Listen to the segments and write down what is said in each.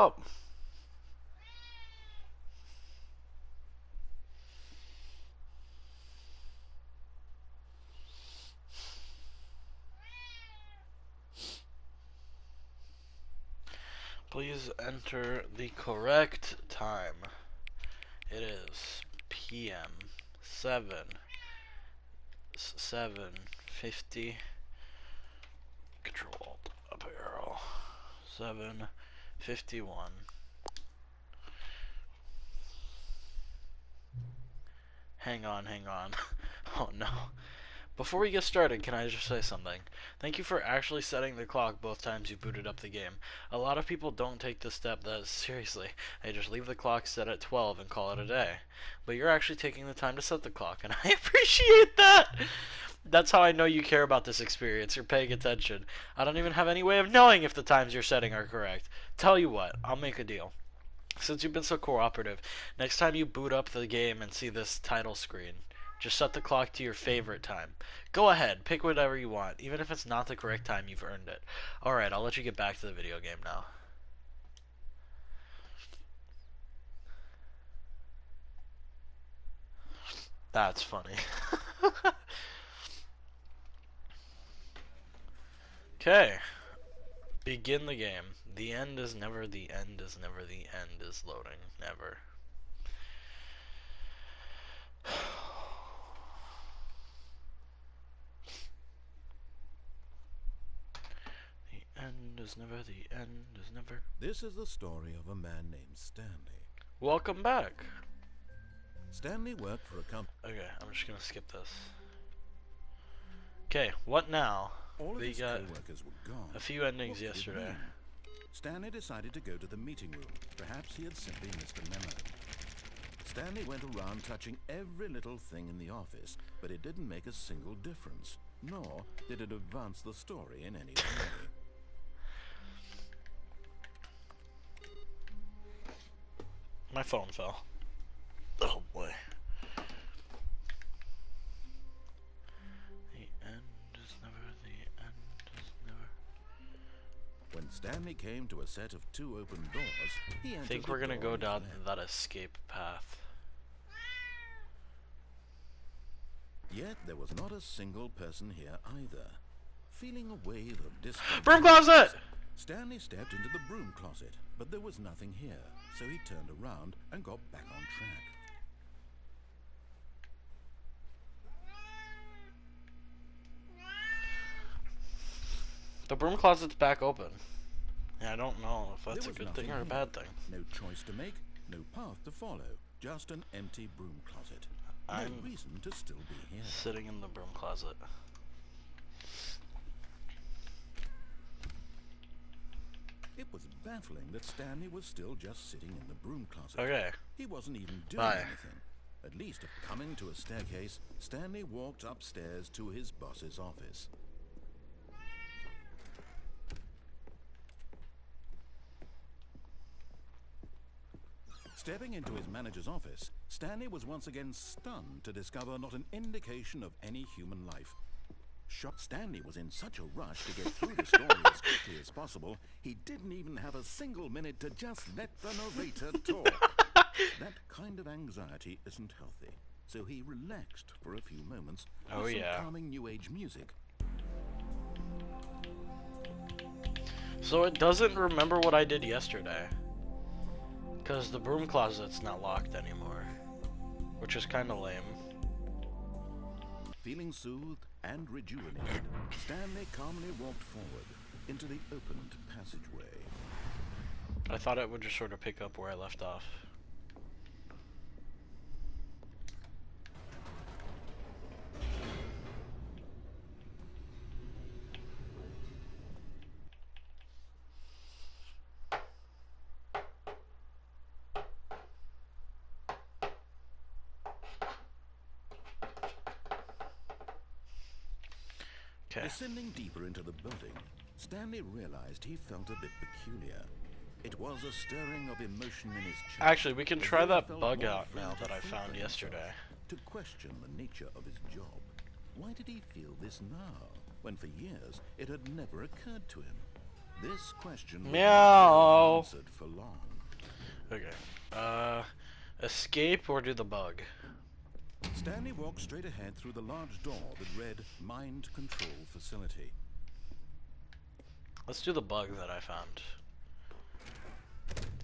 Oh, please enter the correct time. It is PM 7:50. Control Alt up arrow 7:51. Hang on. Oh no. Before we get started, can I just say something? Thank you for actually setting the clock both times you booted up the game. A lot of people don't take this step that seriously. They just leave the clock set at 12 and call it a day. But you're actually taking the time to set the clock, and I appreciate that! That's how I know you care about this experience. You're paying attention. I don't even have any way of knowing if the times you're setting are correct. Tell you what, I'll make a deal. Since you've been so cooperative, next time you boot up the game and see this title screen, just set the clock to your favorite time. Go ahead, pick whatever you want. Even if it's not the correct time, you've earned it. Alright, I'll let you get back to the video game now. That's funny. Okay. Begin the game. The end is never the end is never the end is loading. Never. The end is never the end is never. This is the story of a man named Stanley. Welcome back. Stanley worked for a company. Okay, I'm just gonna skip this. Okay, what now? All of We his got co-workers were gone. a few endings What did it yesterday. mean? Stanley decided to go to the meeting room. Perhaps he had simply missed a memo. Stanley went around touching every little thing in the office, but it didn't make a single difference, nor did it advance the story in any way. My phone fell. Oh boy. The end is never the end is never. When Stanley came to a set of two open doors, he entered I think the we're gonna door go on his down left. that escape path. Yet there was not a single person here either. Feeling a wave of discomfort, Broom closet! Stanley stepped into the broom closet, but there was nothing here, so he turned around and got back on track. The broom closet's back open. Yeah, I don't know if that's There a was good thing nothing or a here. bad thing. No choice to make, no path to follow, just an empty broom closet. No I'm reason to still be here. sitting in the broom closet. It was baffling that Stanley was still just sitting in the broom closet. Okay. He wasn't even doing Bye. anything. At least, coming to a staircase, Stanley walked upstairs to his boss's office. Stepping into his manager's office, Stanley was once again stunned to discover not an indication of any human life. Stanley was in such a rush to get through the story as quickly as possible, he didn't even have a single minute to just let the narrator talk. That kind of anxiety isn't healthy, so he relaxed for a few moments with some calming new age music. So it doesn't remember what I did yesterday. Because the broom closet's not locked anymore. Which is kind of lame. Feeling soothed and rejuvenated, Stanley calmly walked forward into the opened passageway. I thought it would just sort of pick up where I left off. Okay. Descending deeper into the building, Stanley realized he felt a bit peculiar. It was a stirring of emotion in his chest. Actually, we can as try though he that felt bug more out free now to that I think found for yesterday. himself, to question the nature of his job. Why did he feel this now, when for years it had never occurred to him? This question would not be Meow. answered for long. Okay. Escape or do the bug? Stanley walked straight ahead through the large door that read Mind Control Facility. Let's do the bug that I found.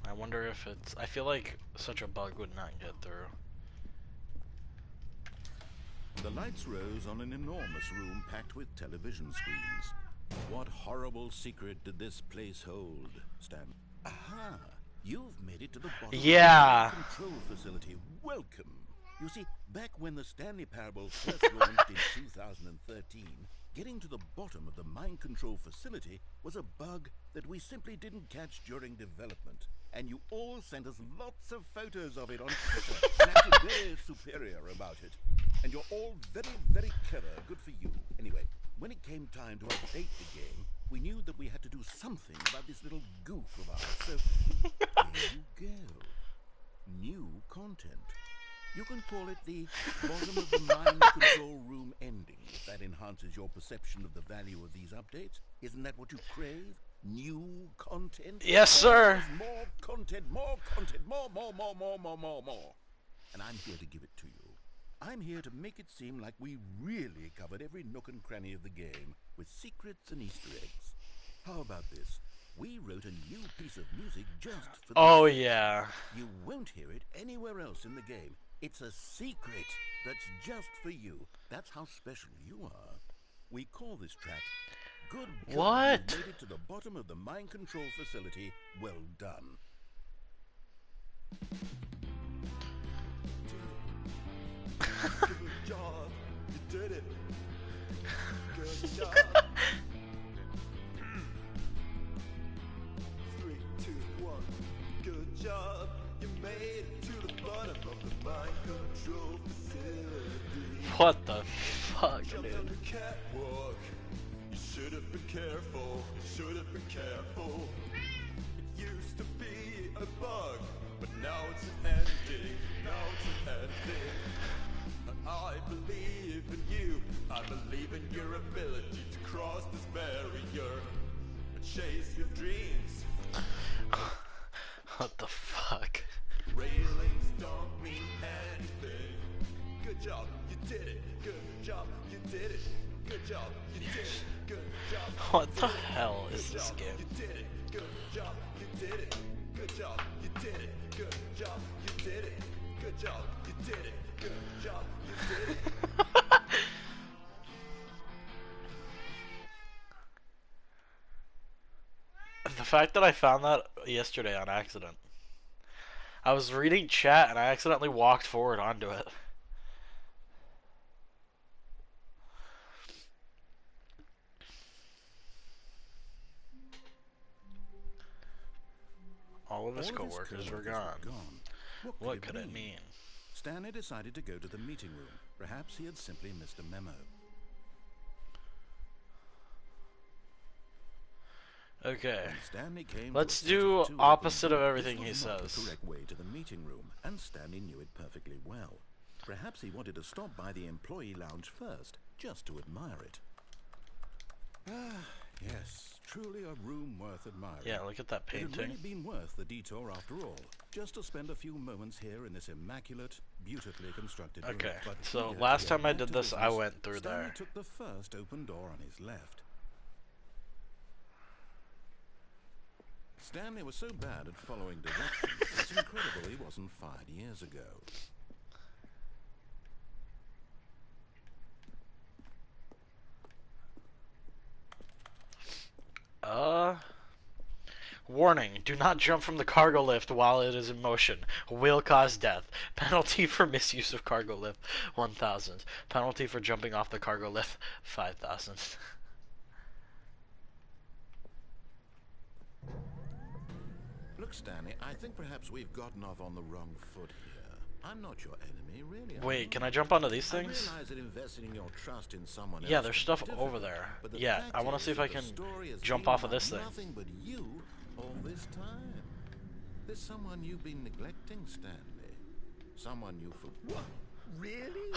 I wonder if it's... I feel like such a bug would not get through. The lights rose on an enormous room packed with television screens. What horrible secret did this place hold, Stan? Aha! You've made it to the bottom Yeah. of the control facility. Welcome! You see, back when the Stanley Parable first launched in 2013, getting to the bottom of the mind control facility was a bug that we simply didn't catch during development. And you all sent us lots of photos of it on Twitter and acted very superior about it. And you're all very, very clever. Good for you. Anyway, when it came time to update the game, we knew that we had to do something about this little goof of ours. So, here you go. New content. You can call it the bottom of the mind control room ending, if that enhances your perception of the value of these updates. Isn't that what you crave? New content? Yes, sir. More content, more content, more. And I'm here to give it to you. I'm here to make it seem like we really covered every nook and cranny of the game with secrets and Easter eggs. How about this? We wrote a new piece of music just for this. Oh, yeah. You won't hear it anywhere else in the game. It's a secret that's just for you. That's how special you are. We call this track Good God, What? You made it to the bottom of the mind control facility. Well done. Good job. You did it. Good job. 3, 2, 1. Good job. You made it to the bottom of the mind control facility. What the fuck, Jumped dude? on the catwalk. You should have been careful. You should have been careful. It used to be a bug, but now it's an ending. Now it's an ending. I believe in you. I believe in your ability to cross this barrier and chase your dreams. What the fuck? Railings don't mean anything. Good job, you did it. Good job, you did it. Good job, you did it. Good job. What the hell is this game? You did it. Good job, you did it. Good job, you did it. Good job, you did it. Good job, you did it. Good job, you did it. The fact that I found that yesterday on accident. I was reading chat and I accidentally walked forward onto it. All of his coworkers were gone. What could it mean? Stanley decided to go to the meeting room. Perhaps he had simply missed a memo. Okay. Stanley came Let's to a do set of 2 opposite open of doors. everything This he was not says. the correct way to the meeting room, and Stanley knew it perfectly well. Perhaps he wanted to stop by the employee lounge first, just to admire it. Ah, yes, truly a room worth admiring. Yeah, look at that It had painting. really been worth the detour after all, just to spend a few moments here in this immaculate, beautifully constructed room. Okay, But so eager last to time get I back did to this, I business, went through Stanley there. took the first open door on his left. Stanley was so bad at following directions, it's incredible he wasn't fired years ago. Warning, do not jump from the cargo lift while it is in motion. Will cause death. Penalty for misuse of cargo lift, 1,000. Penalty for jumping off the cargo lift, 5,000. Look, Stanley, I think perhaps we've gotten off on the wrong foot here. I'm not your enemy, really. Wait, can I jump onto these I things? realize that investing your trust in someone Yeah, else there's can stuff be over difficult, there. but the Yeah, fact I want to is see if that I the can story has jump been off of about this thing. Nothing but you all this time. There's someone you've been neglecting, Stanley. Someone you Really?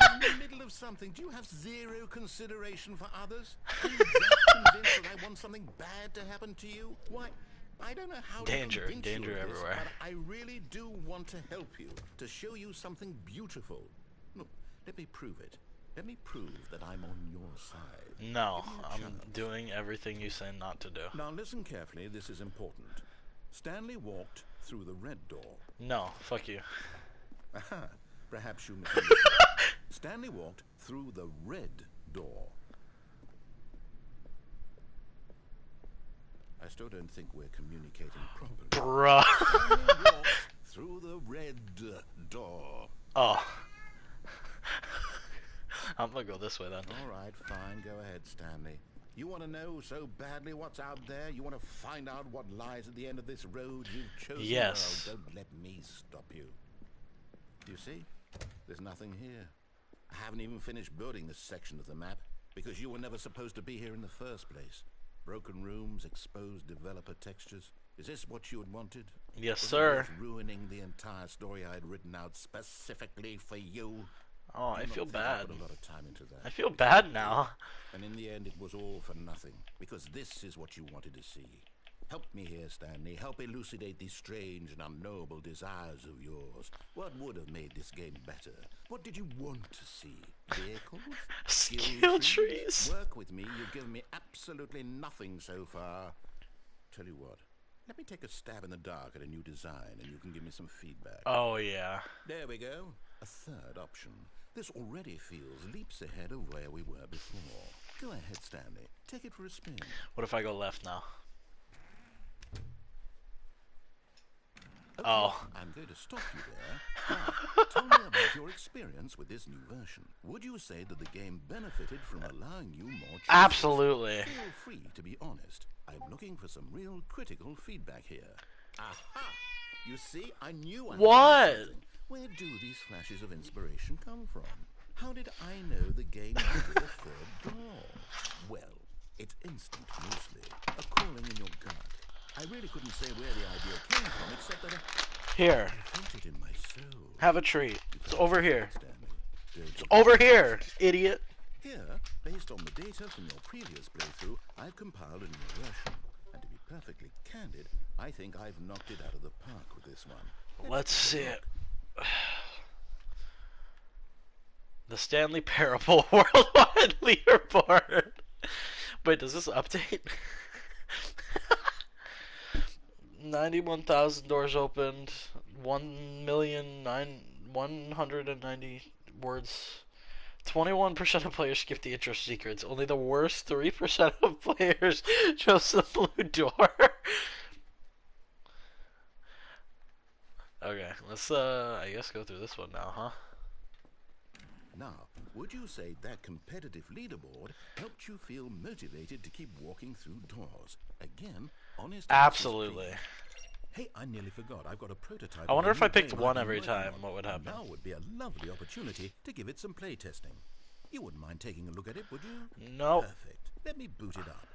I'm in the middle of something. Do you have zero consideration for others? Are you that convinced that I want something bad to happen to you? Why, I don't know how to Danger, convince you danger of this, everywhere. but I really do want to help you, to show you something beautiful. Look, let me prove it. Let me prove that I'm on your side. No, Give me a I'm chance. doing everything you say not to do. Now listen carefully, this is important. Stanley walked through the red door. No, fuck you. Aha, perhaps you misunderstood. Stanley walked through the red door. I still don't think we're communicating properly. Bruh. Stanley walked through the red door. Oh. I'm gonna go this way then. All right, fine, go ahead, Stanley. You want to know so badly what's out there? You want to find out what lies at the end of this road you've chosen? Yes. Well, don't let me stop you. You see? There's nothing here. I haven't even finished building this section of the map because you were never supposed to be here in the first place. Broken rooms, exposed developer textures. Is this what you had wanted? Yes, Was it sir. worth ruining the entire story I had written out specifically for you? Oh, I Do not feel think I bad. put a lot of time into that. I feel bad now. And in the end, it was all for nothing, because this is what you wanted to see. Help me here, Stanley. Help elucidate these strange and unknowable desires of yours. What would have made this game better? What did you want to see? Vehicles? Skill trees? Work with me. You've given me absolutely nothing so far. Tell you what. Let me take a stab in the dark at a new design, and you can give me some feedback. Oh, yeah. There we go. A third option. This already feels leaps ahead of where we were before. Go ahead, Stanley. Take it for a spin. What if I go left now? Okay, Oh. I'm going to stop you there. Now, tell me about your experience with this new version. Would you say that the game benefited from allowing you more choices? Absolutely. Feel free to be honest. I'm looking for some real critical feedback here. Aha! You see, I knew I What? had something. Where do these flashes of inspiration come from? How did I know the game needed a third door? Well, it's instinct mostly, a calling in your gut. I really couldn't say where the idea came from, except that Here. I felt it in my soul. Have a treat. It's over here. Stanley, don't It's you over here, idiot. Here, based on the data from your previous playthrough, I've compiled a new version. And to be perfectly candid, I think I've knocked it out of the park with this one. Let's see take a it. look. The Stanley Parable Worldwide Leaderboard. Wait, does this update? 91,000 doors opened. 1,190 words. 21% of players skip the intro secrets. Only the worst 3% of players chose the blue door. Okay, let's I guess go through this one now, huh? Now, would you say that competitive leaderboard helped you feel motivated to keep walking through doors? Again, honest answers, Absolutely. please. Hey, I nearly forgot. I've got a prototype. I wonder of if a I new picked game one I've every been working time, on. what would happen? Now would be a lovely opportunity to give it some play testing. You wouldn't mind taking a look at it, would you? Nope. Perfect. Let me boot it up.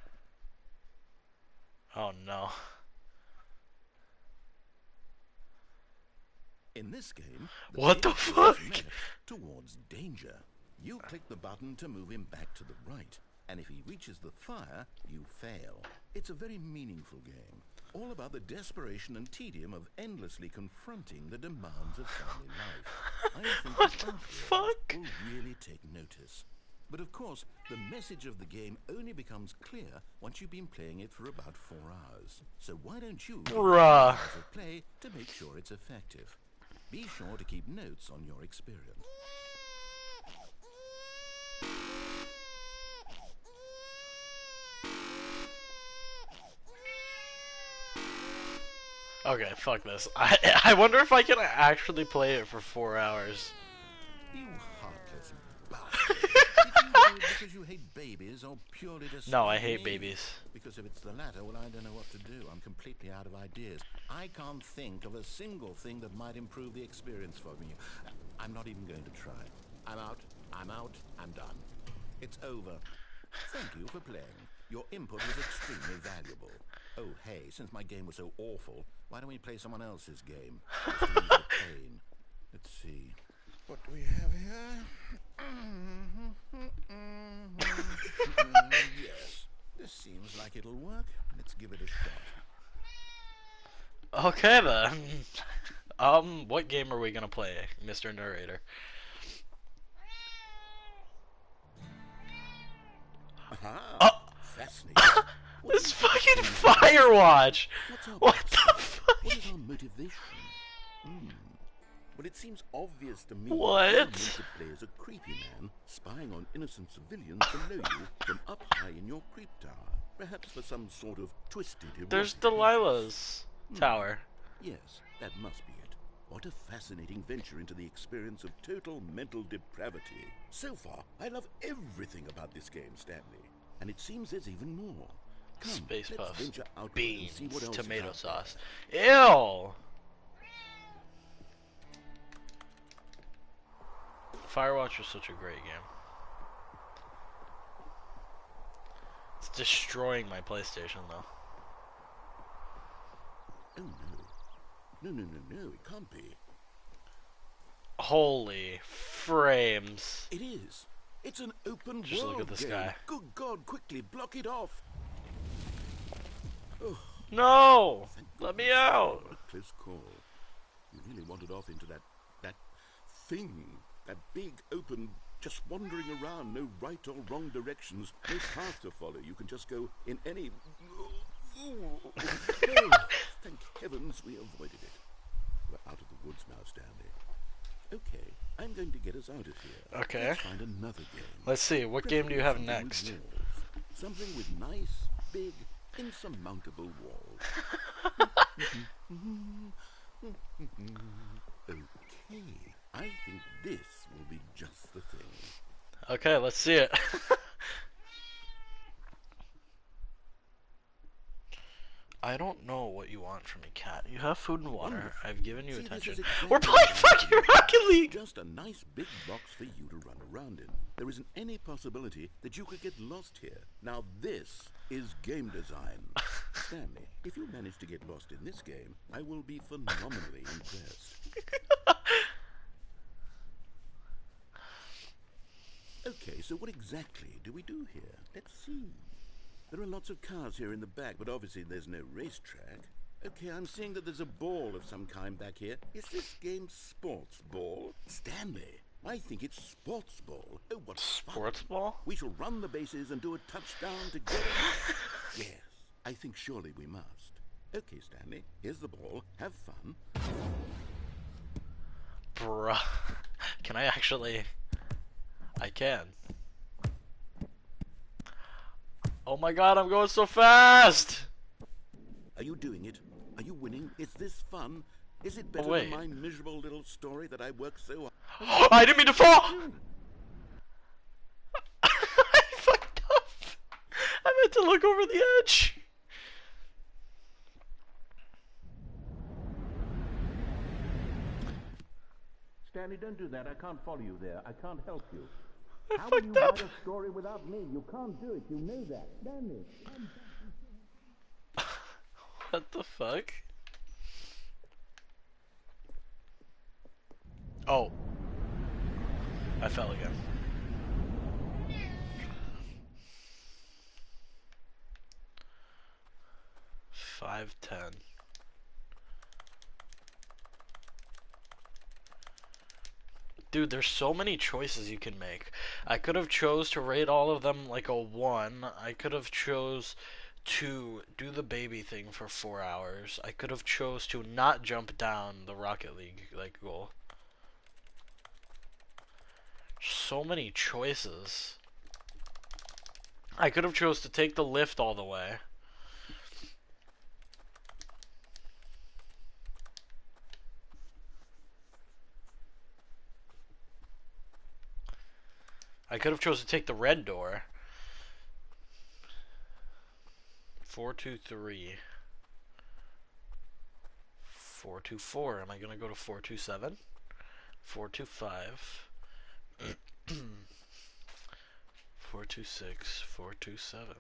Oh no. In this game, What the player fuck? goes left towards danger. You click the button to move him back to the right, and if he reaches the fire, you fail. It's a very meaningful game, all about the desperation and tedium of endlessly confronting the demands of family life. I think What the the art fuck? will really take notice. But of course, the message of the game only becomes clear once you've been playing it for about 4 hours. So why don't you give it 2 Bruh. hours of play to make sure it's effective? Be sure to keep notes on your experience. Okay, fuck this. I wonder if I can actually play it for 4 hours. You heartless bastard. Did you do it because you hate babies or purely to No, I spite hate me? babies. Because if it's the latter, well, I don't know what to do. I'm completely out of ideas. I can't think of a single thing that might improve the experience for me. I'm not even going to try. I'm out. I'm out. I'm done. It's over. Thank you for playing. Your input was extremely valuable. Oh, hey, since my game was so awful, why don't we play someone else's game? Just to ease the pain. Let's see. What do we have here? Yes, this seems like it'll work. Let's give it a shot. Okay then. What game are we gonna play, Mr. Narrator? Aha! Oh, Fascinating. What this is the fucking danger of this? Firewatch. What's our What backstory? the fuck? What is our motivation? Well, it seems obvious to me. You're meant What? to play as a creepy man spying on innocent civilians below you from up high in your creep tower. Perhaps for some sort of twisted erotic There's purpose. Delilah's tower. Yes, that must be it. What a fascinating venture into the experience of total mental depravity. So far, I love everything about this game, Stanley. And it seems there's even more. Come, Space let's puffs. venture outward and see Beans. what else Tomato is out sauce. there. Ew! Firewatch was such a great game. It's destroying my PlayStation though. Oh no. No, it can't be. Holy frames. It is. It's an open Just world look at this game. guy. Good God, quickly block it off. Oh, No! thank Let me goodness. out! What a close call. You really wandered off into that thing. That big, open, just wandering around, no right or wrong directions, no path to follow. You can just go in any... Oh, thank heavens we avoided it. We're out of the woods now, Stanley. Okay, I'm going to get us out of here. Okay. Let's find another game. Let's see, what game do you have Something with next? walls. Something with nice, big, insurmountable walls. Okay, I think this will be just the thing. Okay, let's see it. I don't know what you want from me, cat. You have food and water. Wonderful. I've given you See, this attention. is exactly We're playing what I fucking wanted. Rocket League! Just a nice big box for you to run around in. There isn't any possibility that you could get lost here. Now this is game design. Stanley, if you manage to get lost in this game, I will be phenomenally impressed. Okay, so what exactly do we do here? Let's see. There are lots of cars here in the back, but obviously there's no racetrack. Okay, I'm seeing that there's a ball of some kind back here. Is this game sports ball? Stanley, I think it's sports ball. Oh, what fun. Sports ball? We shall run the bases and do a touchdown together. Yes, I think surely we must. Okay, Stanley, here's the ball. Have fun. Bruh. Can I actually... I can. Oh my god, I'm going so fast! Are you doing it? Are you winning? Is this fun? Is it better wait. than my miserable little story that I worked so hard? I didn't mean to fall! I fucked up! I meant to look over the edge! Stanley, don't do that. I can't follow you there. I can't help you. I How will you fucked up! write a story without me? You can't do it. You know that. Stanley. What the fuck? Oh. I fell again. $5.10. Dude, there's so many choices you can make. I could have chose to rate all of them like a 1. I could have chose to do the baby thing for 4 hours. I could have chose to not jump down the Rocket League like goal. So many choices. I could have chose to take the lift all the way. I could have chose to take the red door. 423. 424. Am I gonna go to 427? 425. 426. 427.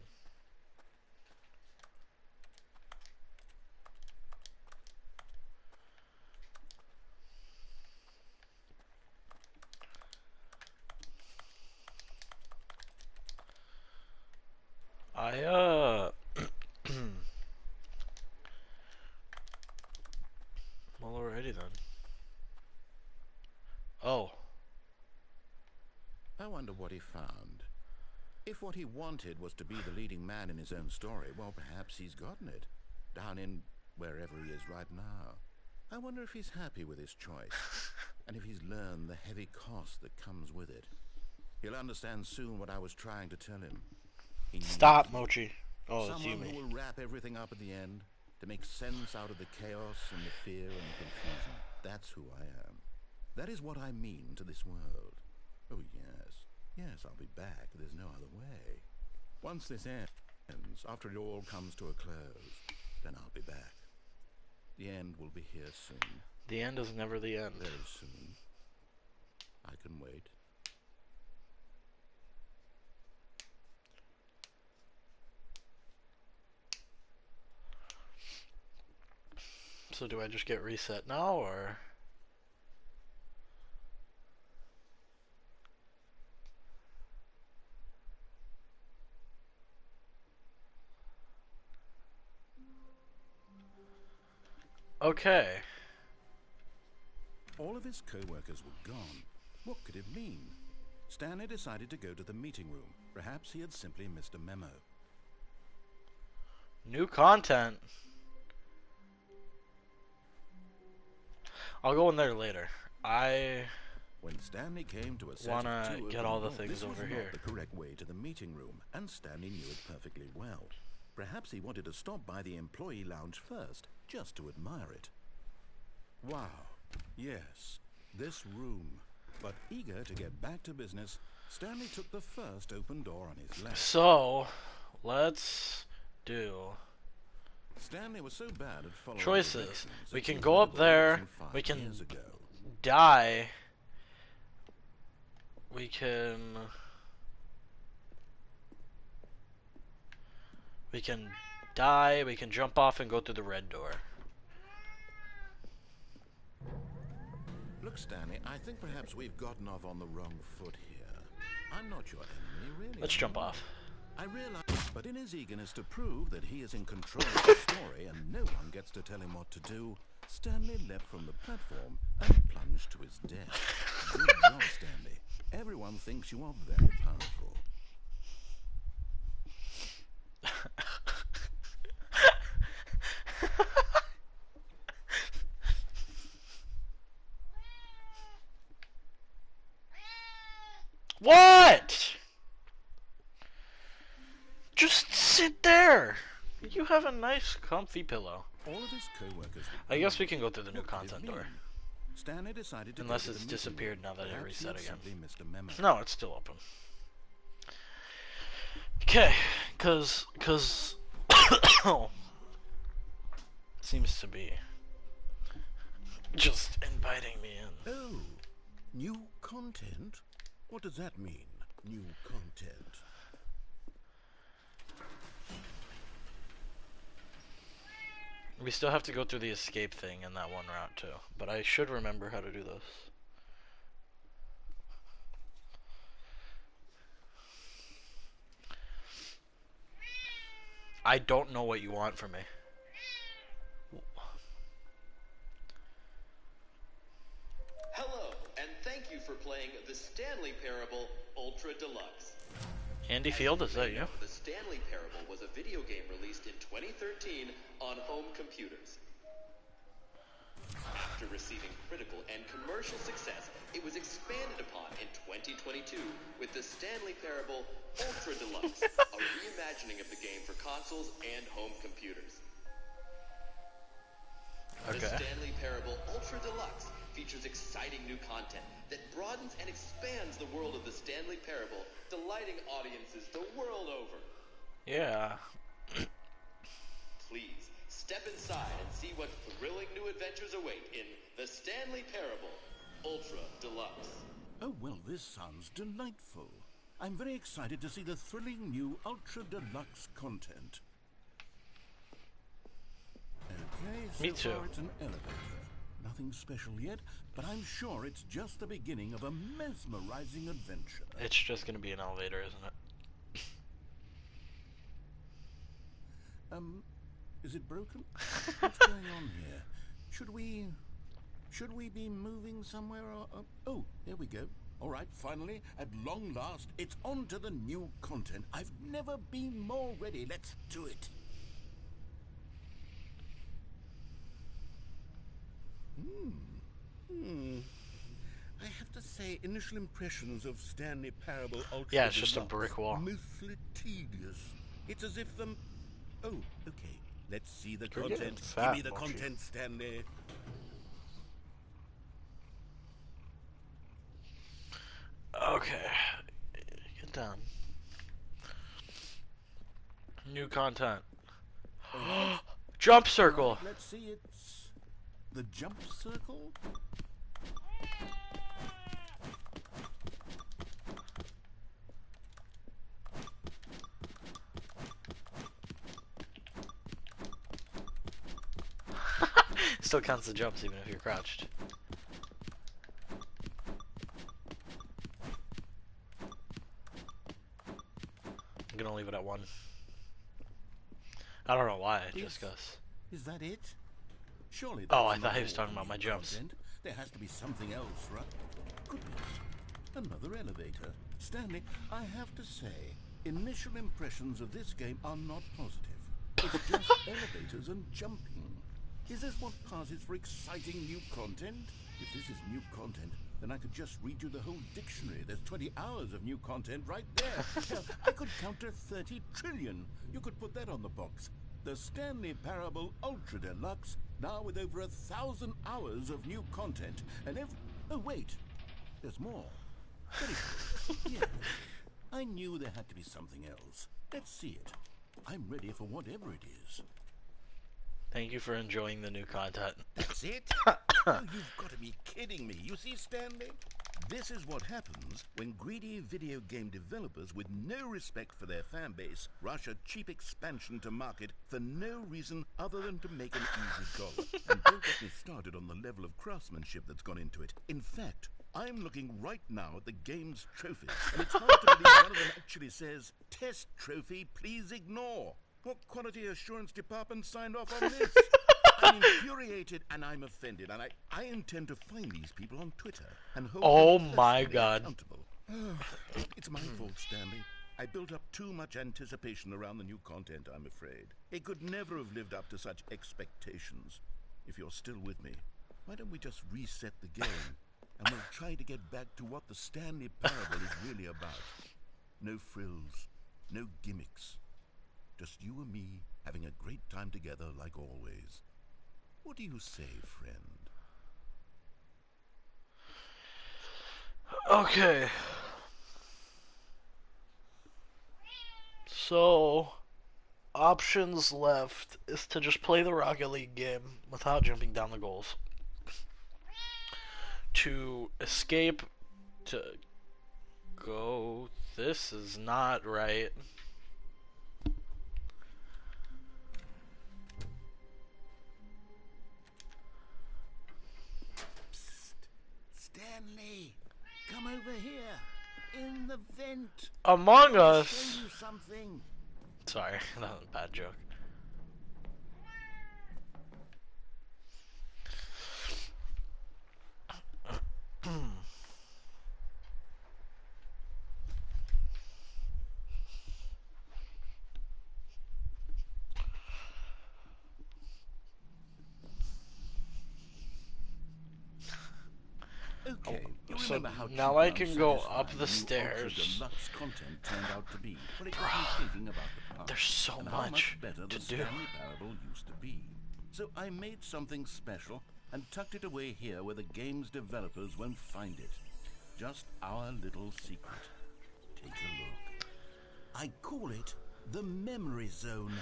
I well, alrighty then. Oh, I wonder what he found. If what he wanted was to be the leading man in his own story, well, perhaps he's gotten it. Down in wherever he is right now. I wonder if he's happy with his choice, and if he's learned the heavy cost that comes with it. He'll understand soon what I was trying to tell him. He stop, needs Mochi. Oh, it's you, someone who me. will wrap everything up at the end to make sense out of the chaos and the fear and the confusion. That's who I am. That is what I mean to this world. Oh, yes. Yes, I'll be back. There's no other way. Once this ends, after it all comes to a close, then I'll be back. The end will be here soon. The end is never the end. Very soon. I can wait. So do I just get reset now, or? Okay. All of his co-workers were gone. What could it mean? Stanley decided to go to the meeting room. Perhaps he had simply missed a memo. New content. I'll go in there later. I When Stanley came to a set wanna of two get open all the doors, things this was over not here. the correct way to the meeting room, and Stanley knew it perfectly well. Perhaps he wanted to stop by the employee lounge first, just to admire it. Wow. Yes, this room. But eager to get back to business, Stanley took the first open door on his left. So, let's do Stanley was so bad at following choices. directions We that can he go up read the there. lesson 5 We can years ago. die. We can die. We can jump off and go through the red door. Look, Stanley, I think perhaps we've gotten off on the wrong foot here. I'm not your enemy, really. Let's jump off. I realize, but in his eagerness to prove that he is in control of the story and no one gets to tell him what to do, Stanley leapt from the platform and plunged to his death. Good job, Stanley. Everyone thinks you are very powerful. What? Just sit there. You have a nice, comfy pillow. All of his co-workers were I guess gone. we can go through the new What could it content mean? door. Stanley decided to Unless go to it's the meeting disappeared room. now that it Perhaps he reset had again. simply missed a memo. No, it's still open. Okay, cause seems to be just inviting me in. Oh, new content? What does that mean, new content? We still have to go through the escape thing in that one route too, but I should remember how to do this. I don't know what you want from me. Hello, and thank you for playing the Stanley Parable Ultra Deluxe. Andy Field, is that you? The Stanley Parable was a video game released in 2013 on home computers. After receiving critical and commercial success, it was expanded upon in 2022 with the Stanley Parable Ultra Deluxe, a reimagining of the game for consoles and home computers. Okay. The Stanley Parable Ultra Deluxe features exciting new content that broadens and expands the world of the Stanley Parable, delighting audiences the world over. Yeah. Please, step inside and see what thrilling new adventures await in the Stanley Parable Ultra Deluxe. Oh, well, this sounds delightful. I'm very excited to see the thrilling new Ultra Deluxe content. Okay, so Me too. far it's an elevator. Nothing special yet, but I'm sure it's just the beginning of a mesmerizing adventure. It's just gonna be an elevator, isn't it? Is it broken? What's going on here? Should we be moving somewhere? Or, oh, here we go. All right, finally, at long last, it's on to the new content. I've never been more ready. Let's do it. I have to say, initial impressions of Stanley Parable Ultra Yeah, it's just a Deluxe, brick wall. mostly tedious. It's as if the... Oh, okay. Let's see the You're getting content. fat, Give me the Mochi. content, Stanley. Okay. Get down. New content. Right. Jump circle. Right, let's see, it's... the jump circle? Still counts the jumps even if you're crouched. I'm gonna leave it at 1. I don't know why, just cause. Is that it? Surely Oh, that's I thought he not was all talking the about my new jumps. content. There has to be something else, right? Goodness. Another elevator. Stanley, I have to say, initial impressions of this game are not positive. It's just elevators and jumping. Is this what passes for exciting new content? If this is new content, then I could just read you the whole dictionary. There's 20 hours of new content right there. Hell, I could count to 30 trillion. You could put that on the box. The Stanley Parable Ultra Deluxe, now with over 1,000 hours of new content. And oh, wait. There's more. Very good. Yeah. I knew there had to be something else. Let's see it. I'm ready for whatever it is. Thank you for enjoying the new content. That's it? Oh, you've got to be kidding me. You see, Stanley? This is what happens when greedy video game developers with no respect for their fan base rush a cheap expansion to market for no reason other than to make an easy dollar. And don't get me started on the level of craftsmanship that's gone into it. In fact, I'm looking right now at the game's trophies, and it's hard to believe one of them actually says, "Test trophy, please ignore." What quality assurance department signed off on this? I'm infuriated and I'm offended, and I intend to find these people on Twitter and hold them my personally God. accountable. It's my fault, Stanley. I built up too much anticipation around the new content, I'm afraid. It could never have lived up to such expectations. If you're still with me, why don't we just reset the game and we'll try to get back to what the Stanley Parable is really about. No frills, no gimmicks. Just you and me having a great time together like always. What do you say, friend? Okay. So, options left is to just play the Rocket League game without jumping down the goals. To escape, to go. This is not right. Psst. Stanley, come over here. In the vent. Among I want Us. to show you something. Sorry, that was a bad joke. Okay, you So remember how now cheap I and can go unsatisfying up the new stairs. Ultra Deluxe content turned out to be. Well, it got me thinking about the past. There's so and how much better to the do. Stanley Parable used to be. So I made something special and tucked it away here where the game's developers won't find it. Just our little secret. Take a look. I call it the Memory Zone.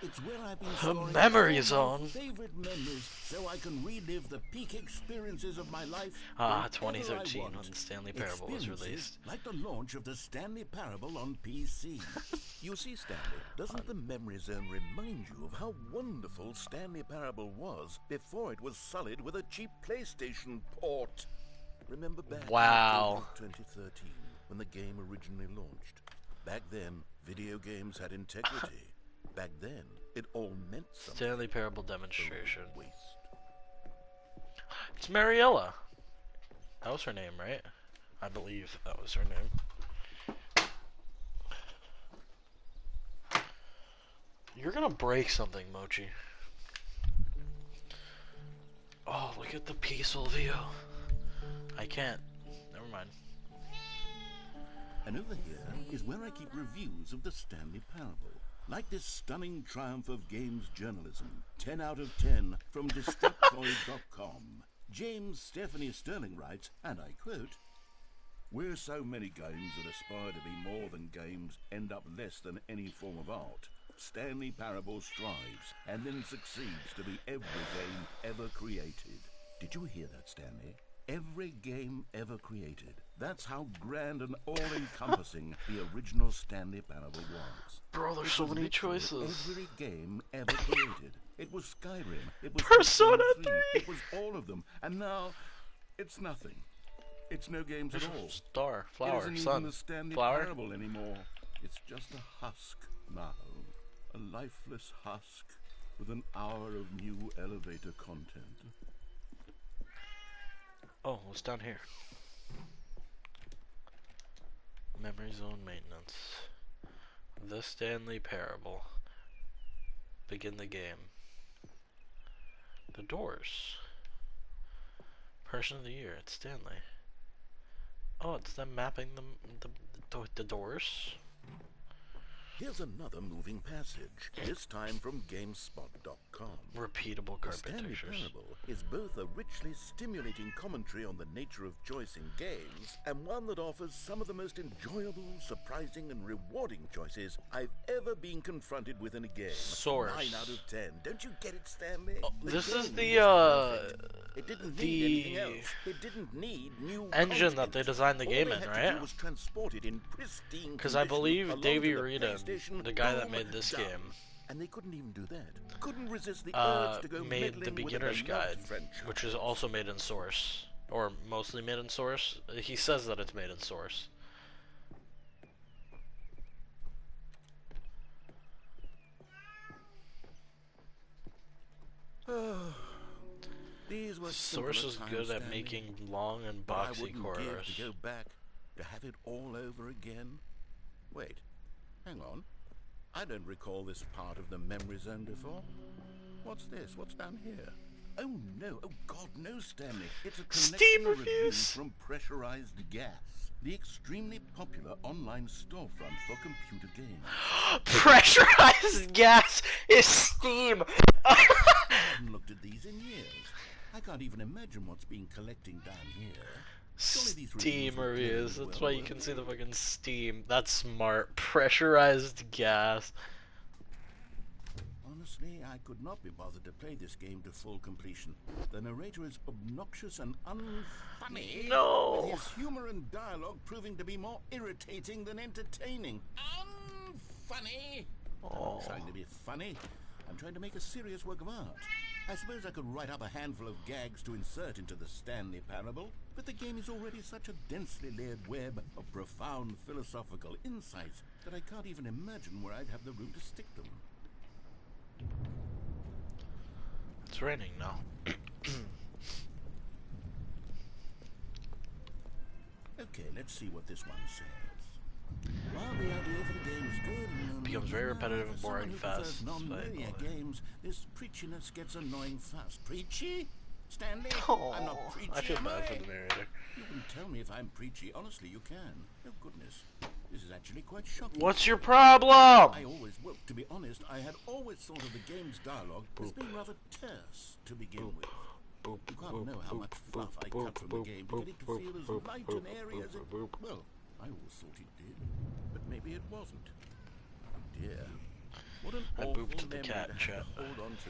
It's where I've been storing Memory all Zone. my favorite memories so I can relive the peak experiences of my life. Ah, whenever I 2013 want. when the Stanley Parable was Experiences released. like the launch of the Stanley Parable on PC. You see, Stanley, doesn't the Memory Zone remind you of how wonderful Stanley Parable was before it was sullied with a cheap PlayStation port? Remember back Wow. in October of 2013 when the game originally launched? Back then, video games had integrity. Back then, It all meant something. Stanley Parable demonstration. Waste. It's Mariella. That was her name, right? I believe that was her name. You're gonna break something, Mochi. Oh, look at the peaceful view. I can't. Never mind. And over here is where I keep reviews of the Stanley Parable. Like this stunning triumph of games journalism. 10 out of 10 from Destructoid.com. James Stephanie Sterling writes, and I quote, "Where so many games that aspire to be more than games end up less than any form of art, Stanley Parable strives and then succeeds to be every game ever created." Did you hear that, Stanley? Every game ever created. That's how grand and all-encompassing the original Stanley Parable was. Bro, there's so many choices. Every game ever created. It was Skyrim. It was Persona 3. It was all of them. And now, it's nothing. It's no games at all. Star, It flower, isn't sun, even the Stanley flower. Parable anymore. It's just a husk now. A lifeless husk with an hour of new elevator content. Oh, what's down here? Memory zone maintenance. The Stanley Parable. Begin the game. The doors. Person of the year. It's Stanley. Oh, it's them mapping the doors. Here's another moving passage, this time from GameSpot.com. Repeatable The carpet Stanley pictures. Parable is both a richly stimulating commentary on the nature of choice in games, and one that offers some of the most enjoyable, surprising, and rewarding choices I've ever been confronted with in a game. Source. 9 out of 10. Don't you get it, Stanley? Oh, this is game the was perfect. It didn't need anything else. It didn't need new engine content. that they designed the All game they in, had to right? do was transport it in pristine Because I condition believe along Davey to the Rita, PlayStation, the guy that boom, made this done. game, And they couldn't even do that. Couldn't resist the urge to go made the meddling with a beginner's beloved guide, franchise. which is also made in Source, or mostly made in Source. He says that it's made in Source. These were Source simpler is times, good at Stanley, making long and but I boxy wouldn't corridors. give to go back to have it all over again. Wait, hang on. I don't recall this part of the memory zone before. What's this? What's down here? Oh no! Oh God, no, Stanley! It's a collection Steam of reviews reviews. from Pressurized Gas, the extremely popular online storefront for computer games. Pressurized gas is Steam. I haven't looked at these in years. I can't even imagine what's been collecting down here. Surely these Steam were reviews. clearly That's well why you worth can see the it. fucking Steam. That's smart. Pressurized gas. Honestly, I could not be bothered to play this game to full completion. The narrator is obnoxious and unfunny. No. With his humor and dialogue proving to be more irritating than entertaining. Unfunny! I'm Oh. not trying to be funny. I'm trying to make a serious work of art. I suppose I could write up a handful of gags to insert into the Stanley Parable, but the game is already such a densely layered web of profound philosophical insights that I can't even imagine where I'd have the room to stick them. It's raining now. Okay, let's see what this one says. While the idea for the game is good and Becomes very repetitive and for someone boring who fast. prefers non-linear games, this preachiness gets annoying fast. Preachy? Stanley? Oh, I'm not preachy, I feel am bad I? for the narrator. You can tell me if I'm preachy. Honestly, you can. Oh, goodness. This is actually quite shocking. What's your problem? Well, to be honest, I had always thought of the game's dialogue as being rather terse to begin with. You can't know how much fluff I cut from the game to get it to feel as light and airy as it... Well, I always thought it did, but maybe it wasn't. Oh dear. What an I awful booped the memory cat to have chat. to hold on to.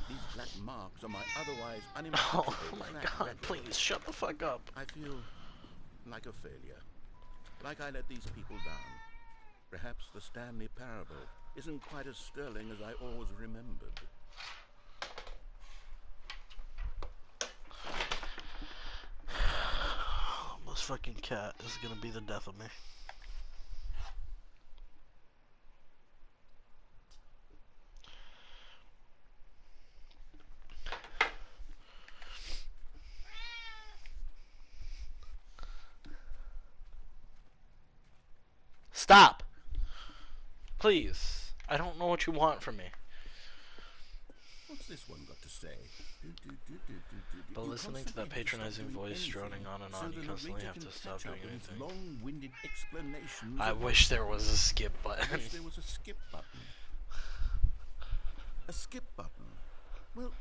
These black marks on my otherwise Oh unimpeachable my black god, record. please shut the fuck up. I feel like a failure. Like I let these people down. Perhaps the Stanley Parable isn't quite as sterling as I always remembered. This fucking cat is gonna be the death of me. Stop! Please. I don't know what you want from me. What's this one got to say? But You listening to constantly that have to stop patronizing doing voice anything, droning on and so on, you the constantly narrator have can to stop catch doing up with his anything. long-winded explanations. I of wish what there was a skip I button. wish there was a skip button. A skip button? Well,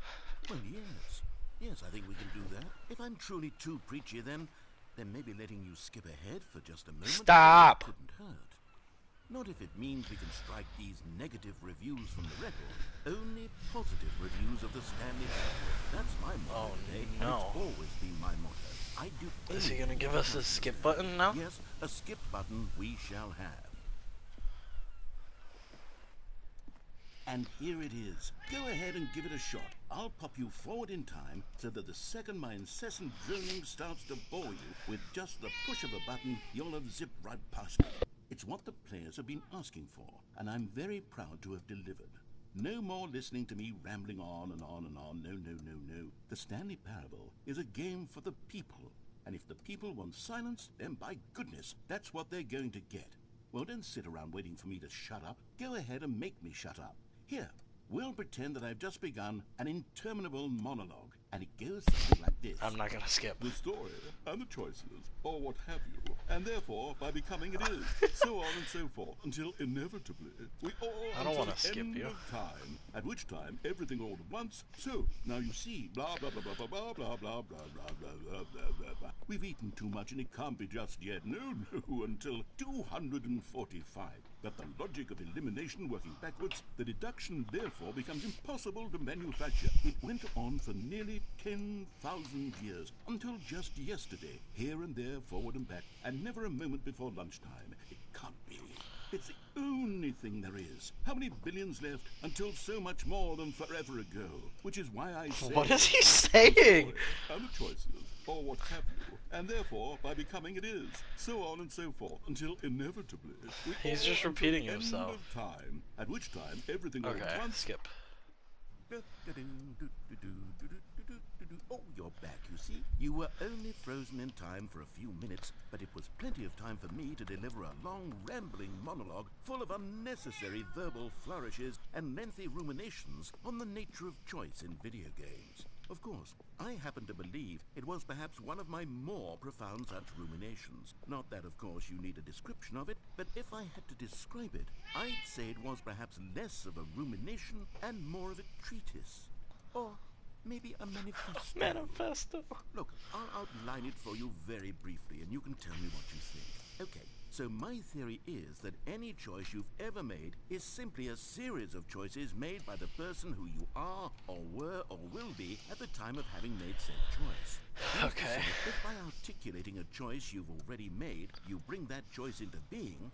yes. Yes, I think we can do that. If I'm truly too preachy, then maybe letting you skip ahead for just a moment Stop! couldn't hurt. Not if it means we can strike these negative reviews from the record. Only positive reviews of the Stanley Parable. That's my motto today, and no. it's always been my motto. I do Is he gonna anything give for us a customers. skip button now? Yes, a skip button we shall have. And here it is. Go ahead and give it a shot. I'll pop you forward in time so that the second my incessant droning starts to bore you, with just the push of a button, you'll have zipped right past me. It's what the players have been asking for, and I'm very proud to have delivered. No more listening to me rambling on and on and on. No, no, no, no. The Stanley Parable is a game for the people. And if the people want silence, then by goodness, that's what they're going to get. Well, don't sit around waiting for me to shut up. Go ahead and make me shut up. Here, we'll pretend that I've just begun an interminable monologue, and it goes something like this. I'm not gonna skip. The story, and the choices, or what have you, and therefore, by becoming it is, so on and so forth, until inevitably, we all I don't want wanna skip end you. of time, at which time, everything all at once, so, now you see, blah, blah, blah, blah, blah, blah, blah, blah, blah, blah, blah, blah, blah, blah, blah. We've eaten too much, and it can't be just yet, no, until 245. But the logic of elimination working backwards, the deduction therefore becomes impossible to manufacture. It went on for nearly 10,000 years, until just yesterday, here and there, forward and back, and never a moment before lunchtime. It can't be. It's the only thing there is. How many billions left until so much more than forever ago? Which is why I say... What is he the saying? story and the choices, or what have you, and therefore, by becoming it is, so on and so forth, until inevitably... He's just until repeating the end himself. of time, at which time everything all Okay, at once... skip. Oh, you're back, you see. You were only frozen in time for a few minutes, but it was plenty of time for me to deliver a long, rambling monologue full of unnecessary verbal flourishes and lengthy ruminations on the nature of choice in video games. Of course, I happen to believe it was perhaps one of my more profound such ruminations. Not that, of course, you need a description of it, but if I had to describe it, I'd say it was perhaps less of a rumination and more of a treatise. Or maybe a manifesto. Manifesto. Look, I'll outline it for you very briefly, and you can tell me what you think. Okay, so my theory is that any choice you've ever made is simply a series of choices made by the person who you are, or were, or will be at the time of having made said choice. That is to Okay. say, if by articulating a choice you've already made, you bring that choice into being,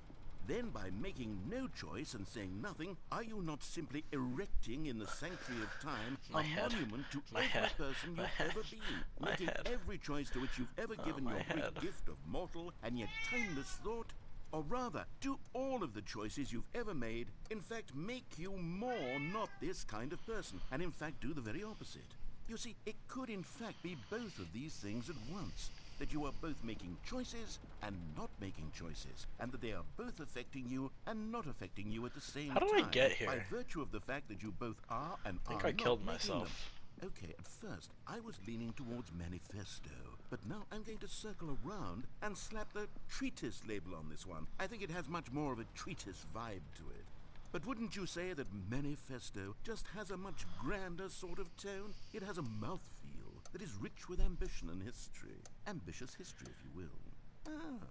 then by making no choice and saying nothing, are you not simply erecting in the sanctuary of time My a head. monument to My every head. person My you've head. ever been, My making head. every choice to which you've ever given my your great head. gift of mortal and yet timeless thought? Or rather, do all of the choices you've ever made in fact make you more not this kind of person, and in fact do the very opposite? You see, it could in fact be both of these things at once. That you are both making choices and not making choices, and that they are both affecting you and not affecting you at the same How time. did I get here? By virtue of the fact that you both are and I think are I killed not making myself. them. Okay, at first, I was leaning towards manifesto, but now I'm going to circle around and slap the treatise label on this one. I think it has much more of a treatise vibe to it. But wouldn't you say that manifesto just has a much grander sort of tone? It has a mouthfeel that is rich with ambition and history. Ambitious history, if you will. Ah.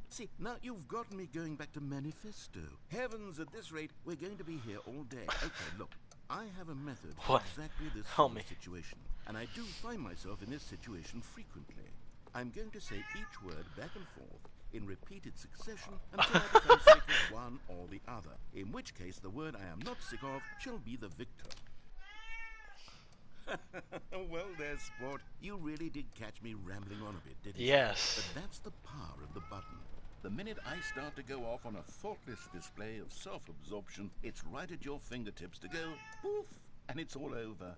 See, now you've gotten me going back to manifesto. Heavens, at this rate, we're going to be here all day. Okay, look, I have a method for What? exactly this Help sort me. of situation, and I do find myself in this situation frequently. I'm going to say each word back and forth in repeated succession until I become sick of one or the other, in which case the word I am not sick of shall be the victor. Well there, sport. You really did catch me rambling on a bit, didn't you? Yes. But that's the power of the button. The minute I start to go off on a thoughtless display of self-absorption, it's right at your fingertips to go poof, and it's all over.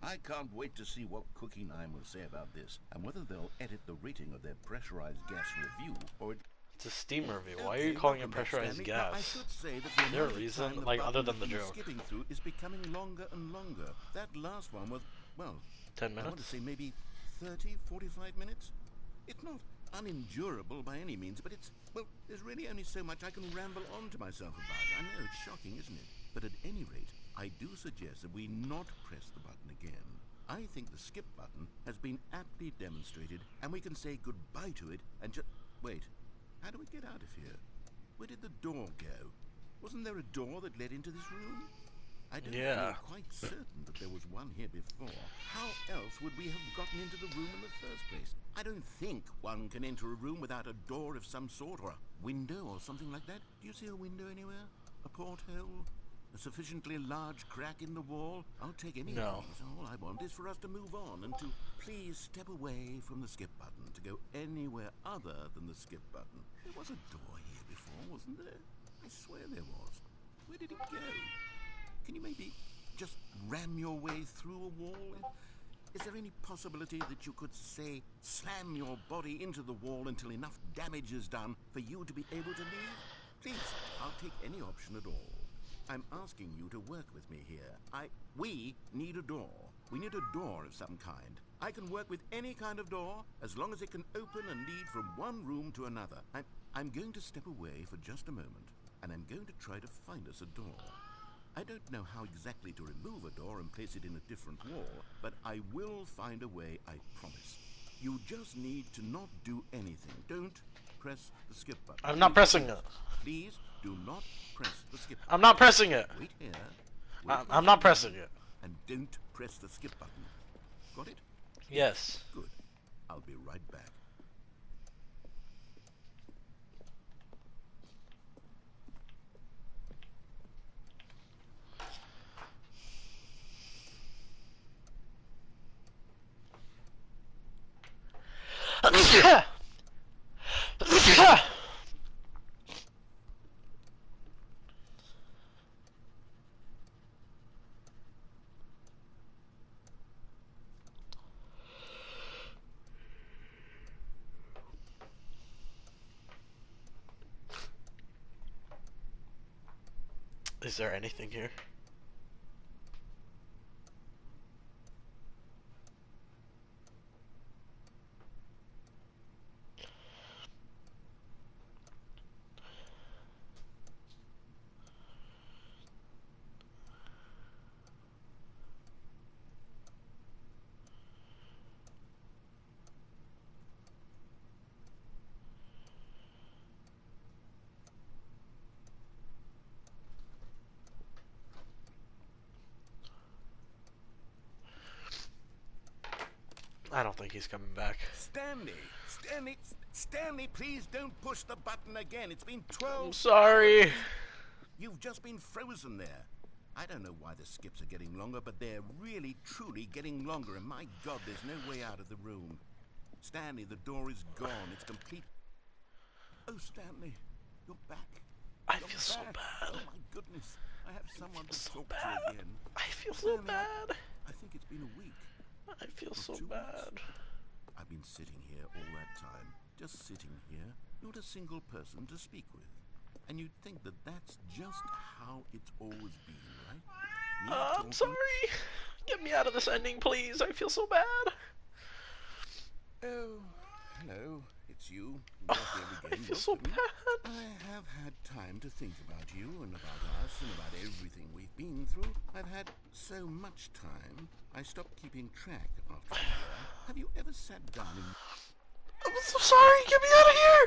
I can't wait to see what Cookie 9 will say about this, and whether they'll edit the rating of their pressurized gas review, or it... It's a Steam review. Why are Okay, you calling it welcome back, pressurized Stanley. Now, I gas? should say that the Is there a amount of reason, time the like, button other than has the been joke? skipping through is becoming longer and longer. That last one was, well, 10 I want to minutes? say maybe 30, 45 minutes. It's not unendurable by any means, but it's, well, there's really only so much I can ramble on to myself about. I know it's shocking, isn't it? But at any rate, I do suggest that we not press the button again. I think the skip button has been aptly demonstrated, and we can say goodbye to it and just... Wait, how do we get out of here? Where did the door go? Wasn't there a door that led into this room? I don't feel quite certain that there was one here before. How else would we have gotten into the room in the first place? I don't think one can enter a room without a door of some sort, or a window or something like that. Do you see a window anywhere? A porthole? A sufficiently large crack in the wall? I'll take any of these. All I want is for us to move on and to please step away from the skip button, to go anywhere other than the skip button. There was a door here before, wasn't there? I swear there was. Where did it go? Can you maybe just ram your way through a wall? Is there any possibility that you could, say, slam your body into the wall until enough damage is done for you to be able to leave? Please, I'll take any option at all. I'm asking you to work with me here. We need a door. We need a door of some kind. I can work with any kind of door as long as it can open and lead from one room to another. I'm going to step away for just a moment, and I'm going to try to find us a door. I don't know how exactly to remove a door and place it in a different wall, but I will find a way, I promise. You just need to not do anything. Don't press the skip button. I'm not pressing it. Please do not press the skip button. I'm not pressing it. Wait here. I'm not pressing it. And don't press the skip button. Got it? Yes. Good. I'll be right back. Is there anything here? I don't think he's coming back. Stanley, please don't push the button again. It's been 12 I'm sorry. hours. You've just been frozen there. I don't know why the skips are getting longer, but they're really, truly getting longer. And my God, there's no way out of the room. Stanley, the door is gone. It's complete. Oh, Stanley, you're back. I feel so bad. Oh, my goodness. I have someone to talk bad. to again. I feel so Stanley, bad. I think it's been a week. I feel so 2 bad. weeks. I've been sitting here all that time, just sitting here, not a single person to speak with. And you'd think that that's just how it's always been, right? I'm sorry. Get me out of this ending, please. I feel so bad. Oh, hello. It's you. I feel so bad. I have had time to think about you and about us and about everything we've been through. I've had so much time, I stopped keeping track after a year. Have you ever sat down and... I'm so sorry. Get me out of here.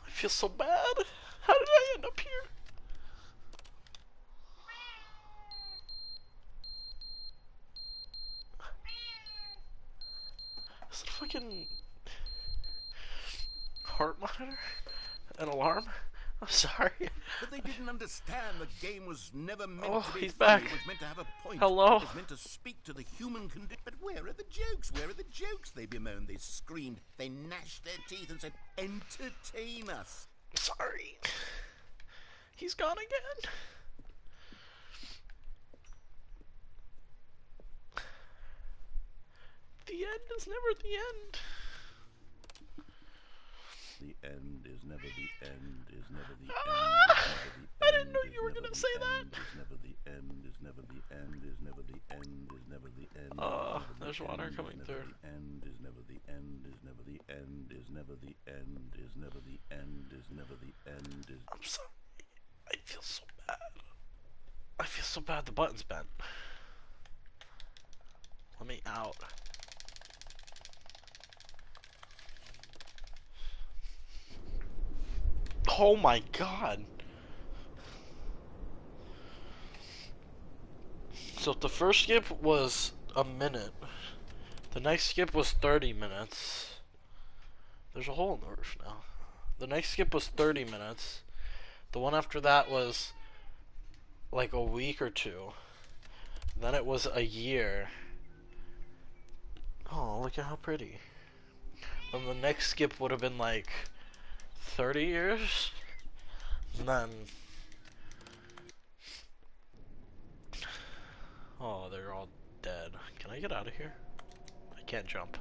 I feel so bad. How did I end up here? Is it a fucking heart monitor? An alarm? I'm sorry. But they didn't understand the game was never meant to be he's funny. back. It was meant to have a point. Hello? It was meant to speak to the human condition. But where are the jokes? Where are the jokes? They bemoaned, they screamed, they gnashed their teeth and said, entertain us. Sorry. He's gone again. The end is never the end. The end is never the end, is never the end, Ah, is never the I didn't end, know is you were never gonna the say end, that. is never the end, is never the end, is never the end, is never the end, There's water coming through. is never the end, is never the end, is never the end, is never the end, is never the end, is. I'm sorry. I feel so bad. I feel so bad the button's bent. Let me out. Oh my god. So the first skip was a minute. The next skip was 30 minutes. There's a hole in the roof now. The next skip was 30 minutes. The one after that was like a week or two. Then it was a year. Oh, look at how pretty. Then the next skip would have been like 30 years. And then... Oh, they're all dead. Can I get out of here? I can't jump.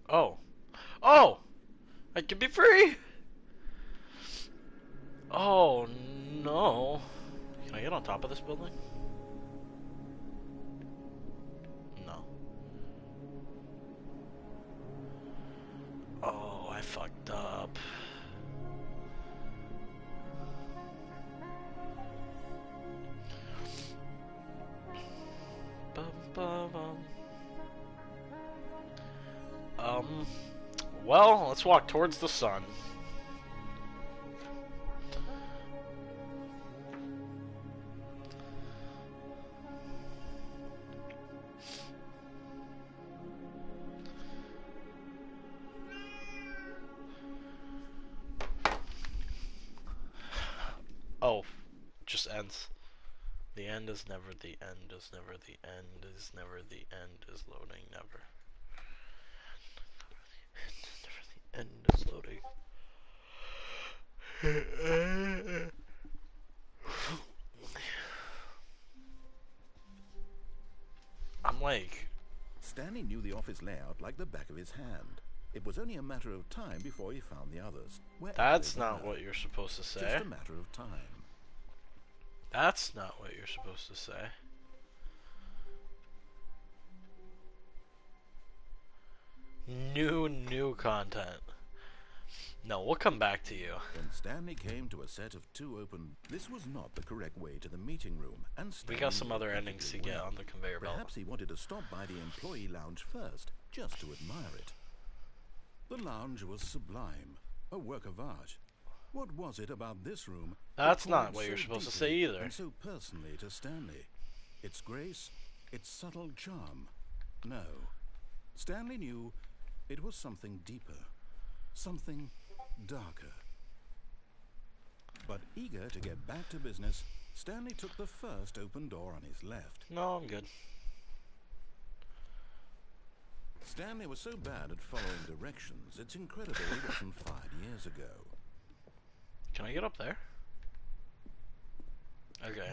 Oh. Oh! I can be free! Oh, no. Can I get on top of this building? No. Oh, I fucked up. Bum, bum, bum. Well, let's walk towards the sun. Oh, just ends. The end is never the end is never the end is never the end is loading never. Never the end is loading. I'm like... Stanley knew the office layout like the back of his hand. It was only a matter of time before he found the others. That's not what you're supposed to say. Just a matter of time. That's not what you're supposed to say. New content. No, we'll come back to you. When Stanley came to a set of two open, this was not the correct way to the meeting room, and We Stanley got some knew other it endings to perfectly get well. on the conveyor belt. Perhaps he wanted to stop by the employee lounge first, just to admire it. The lounge was sublime, a work of art. What was it about this room That's that not called what you're so supposed to deeply say either. and so personally to Stanley? Its grace, its subtle charm. No. Stanley knew it was something deeper, something darker. But eager to get back to business, Stanley took the first open door on his left. No, I'm good. Stanley was so bad at following directions, it's incredible he wasn't fired years ago. Can I get up there? Okay.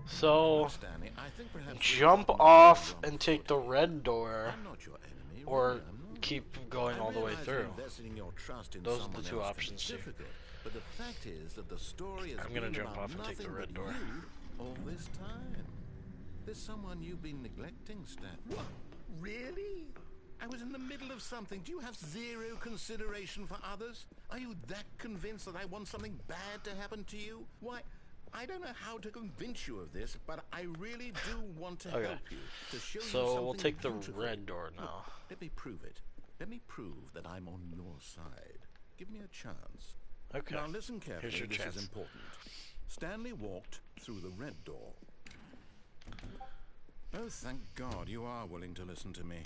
So, Stanley, I think perhaps jump off and take the red door, I'm not your enemy, or really, I'm not. keep going I all the way realize through. investing your trust in Those are someone the two else options can be here. difficult, but the fact is that the story has I'm gonna been jump about off and take the nothing red but door. you all this time. There's someone you've been neglecting, Stan. What? Really? I was in the middle of something. Do you have zero consideration for others? Are you that convinced that I want something bad to happen to you? Why, I don't know how to convince you of this, but I really do want to Okay. help you, to show you So something we'll take the beautiful. red door now. Look, let me prove it. Let me prove that I'm on your side. Give me a chance. Okay. Now listen carefully, Here's your this chance. is important. Stanley walked through the red door. Oh, thank God you are willing to listen to me.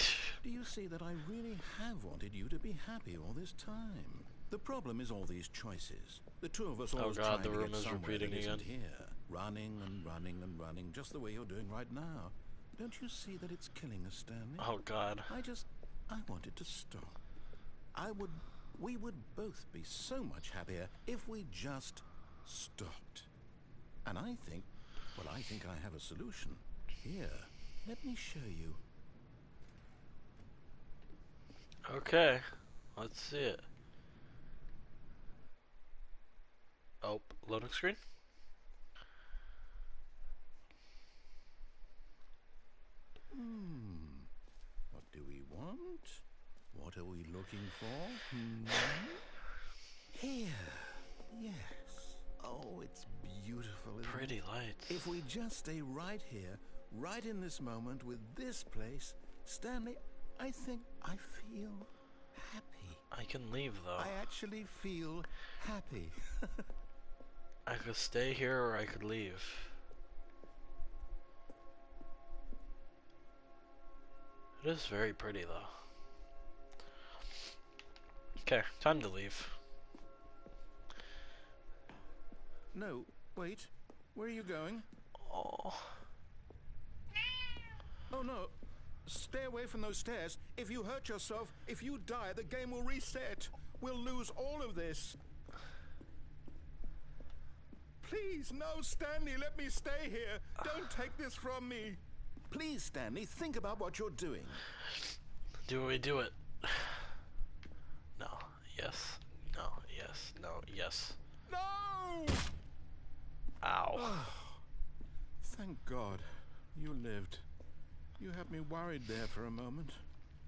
Do you see that I really have wanted you to be happy all this time? The problem is all these choices. The two of us always God, trying the to room get is somewhere repeating that isn't again. here. Running and running and running, just the way you're doing right now. Don't you see that it's killing us, Stanley? Oh God. I wanted to stop. We would both be so much happier if we just stopped. And I think I have a solution. Here, let me show you. Okay, let's see it. Oh, loading screen? What do we want? What are we looking for? Here. Yes. Oh, it's beautiful, isn't Pretty it? lights. If we just stay right here, right in this moment with this place, Stanley, I think I feel happy. I can leave though. I actually feel happy. I could stay here or I could leave. It is very pretty though. Okay, time to leave. No, wait. Where are you going? Oh. Oh no. Stay away from those stairs. If you hurt yourself, if you die, the game will reset. We'll lose all of this. Please, no, Stanley, let me stay here. Don't take this from me. Please, Stanley, think about what you're doing. Do we do it? No. Yes. No. Yes. No. Yes. No! Ow. Oh, thank God. You lived. You had me worried there for a moment.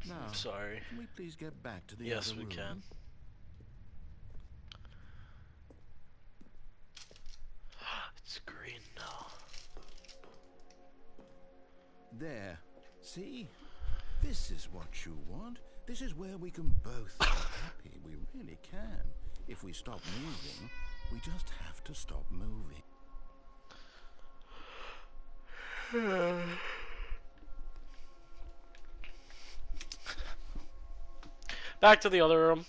Now, I'm sorry. can we please get back to the Yes, other we room? can. It's green now. There. See? This is what you want. This is where we can both be happy. We really can. If we stop moving, we just have to stop moving. Back to the other room.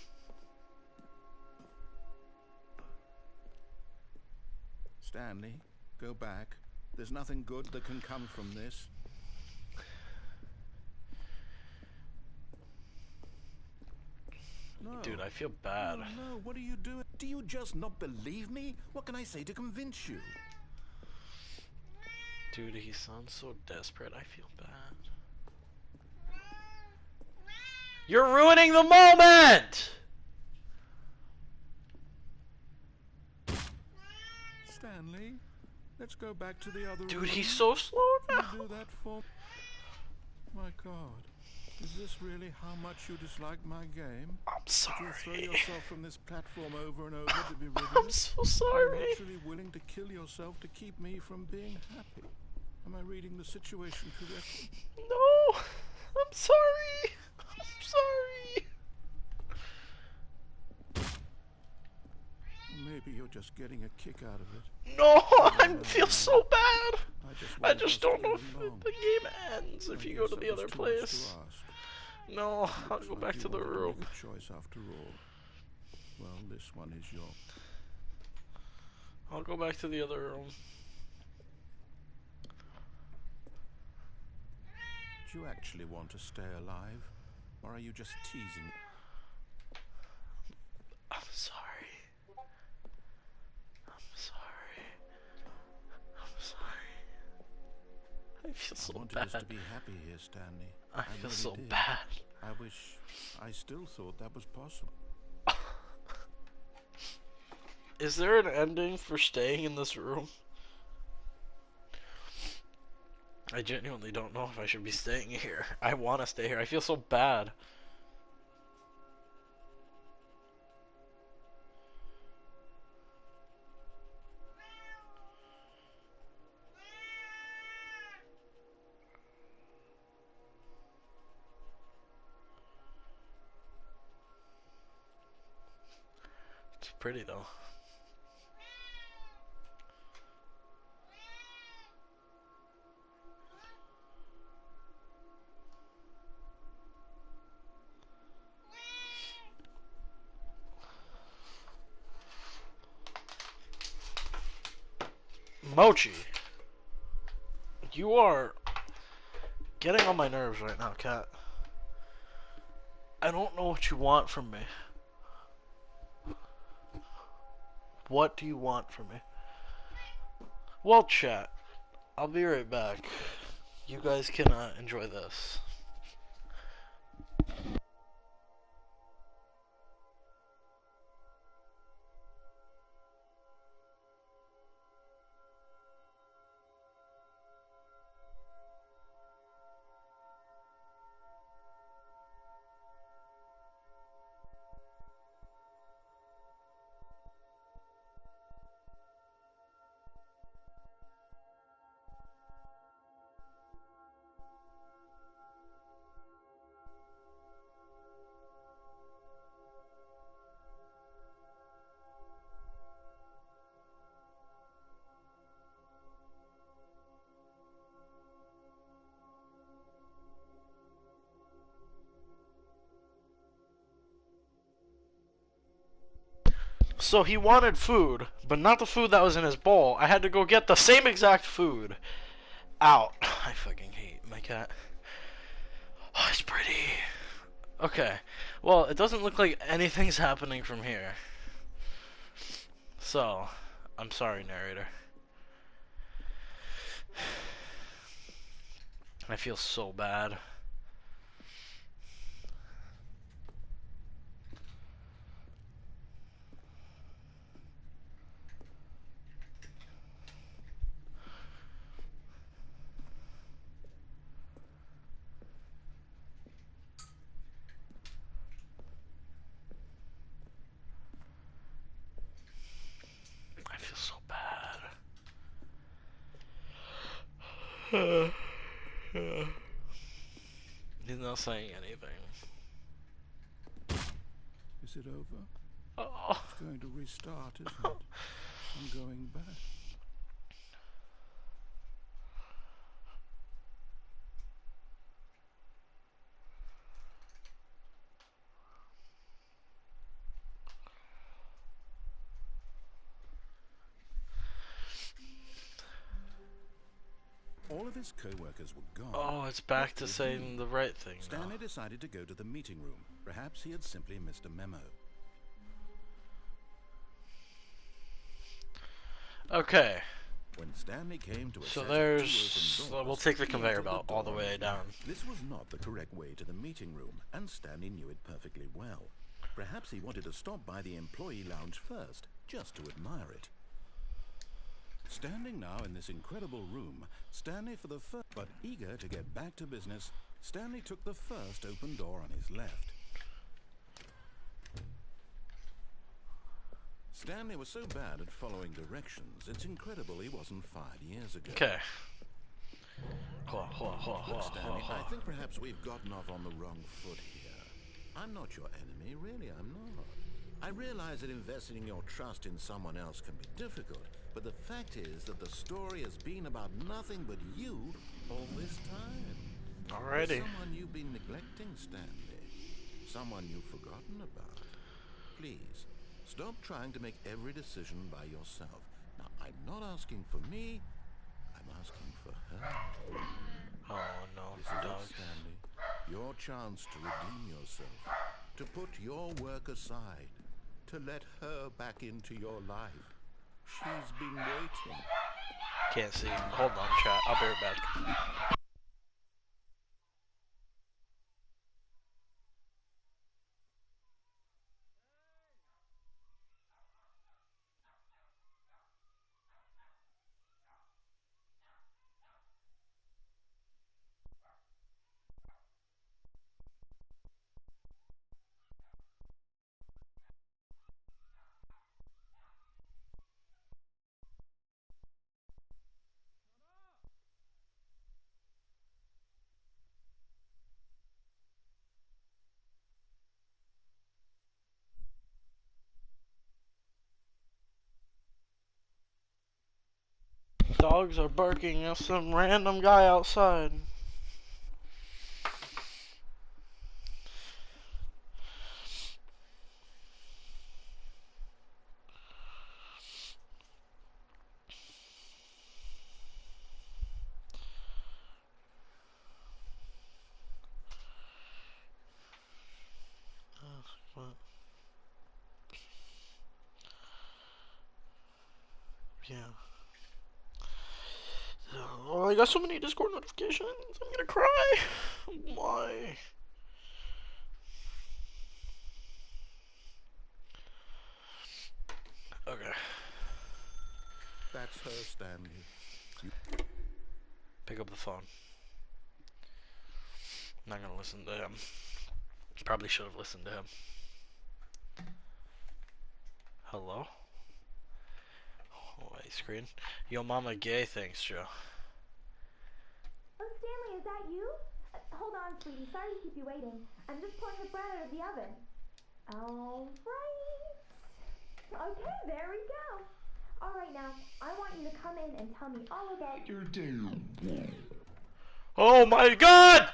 Stanley, go back. There's nothing good that can come from this. No. Dude, I feel bad. No, what are you doing? Do you just not believe me? What can I say to convince you? Dude, he sounds so desperate. I feel bad. You're ruining the moment! Stanley, let's go back to the other room. Dude, he's so slow Can now. you do that for me? My God, is this really how much you dislike my game? I'm Did you throw sorry. yourself from this platform over and over to be rid of I'm it? so Are you sorry. actually willing to kill yourself to keep me from being happy? Am I reading the situation correctly? No! I'm sorry! I'm sorry! Maybe you're just getting a kick out of it. No! I feel so bad! I want just us don't to know get if along. the game ends if I you go guess to that the was other too much to place. ask. No, I'll Looks go like back you to the wanted room. make a choice after all. Well, this one is yours. I'll go back to the other room. Do you actually want to stay alive? Or are you just teasing? I'm sorry. I'm sorry. I'm sorry. I feel so I wanted bad. us to be happy here, Stanley. I feel really so did. bad. I wish I still thought that was possible. Is there an ending for staying in this room? I genuinely don't know if I should be staying here. I want to stay here. I feel so bad. It's pretty though. Mochi, you are getting on my nerves right now, Kat. I don't know what you want from me. What do you want from me? Well, chat, I'll be right back. You guys can enjoy this. So he wanted food, but not the food that was in his bowl. I had to go get the same exact food. Out. I fucking hate my cat. Oh, it's pretty. Okay. Well, it doesn't look like anything's happening from here. So, I'm sorry, narrator. I feel so bad. I feel so bad. He's not saying anything. Is it over? Oh. It's going to restart, isn't it? I'm going back. All of his co-workers were gone. Oh, it's back to saying the right thing now. Stanley decided to go to the meeting room. Perhaps he had simply missed a memo. Okay. When Stanley came to a So set there's... of two open doors, we'll take the he conveyor entered belt the all the door way on down. This was not the correct way to the meeting room, and Stanley knew it perfectly well. Perhaps he wanted to stop by the employee lounge first, just to admire it. Standing now in this incredible room, Stanley for the first... But eager to get back to business, Stanley took the first open door on his left. Stanley was so bad at following directions, it's incredible he wasn't fired years ago. Okay. Look, Stanley, I think perhaps we've gotten off on the wrong foot here. I'm not your enemy, really, I'm not. I realize that investing your trust in someone else can be difficult, but the fact is that the story has been about nothing but you all this time. Alrighty. There's someone you've been neglecting, Stanley. Someone you've forgotten about. Please, stop trying to make every decision by yourself. Now, I'm not asking for me, I'm asking for her. Oh no, This is dog. it, Stanley. Your chance to redeem yourself. To put your work aside. To let her back into your life. She's been waiting. Can't see. Hold on, chat. I'll be right back. Dogs are barking at some random guy outside. Yeah. Oh, I got so many Discord notifications. I'm gonna cry. Why? Okay. That's her, Stanley. Pick up the phone. I'm not gonna listen to him. Probably should have listened to him. Hello? Oh, white screen. Yo, mama gay, thanks, Joe. Oh, Stanley, is that you? Hold on, sweetie. Sorry to keep you waiting. I'm just pulling the bread out of the oven. All right. Okay, there we go. All right, now, I want you to come in and tell me all about your day. Oh my god!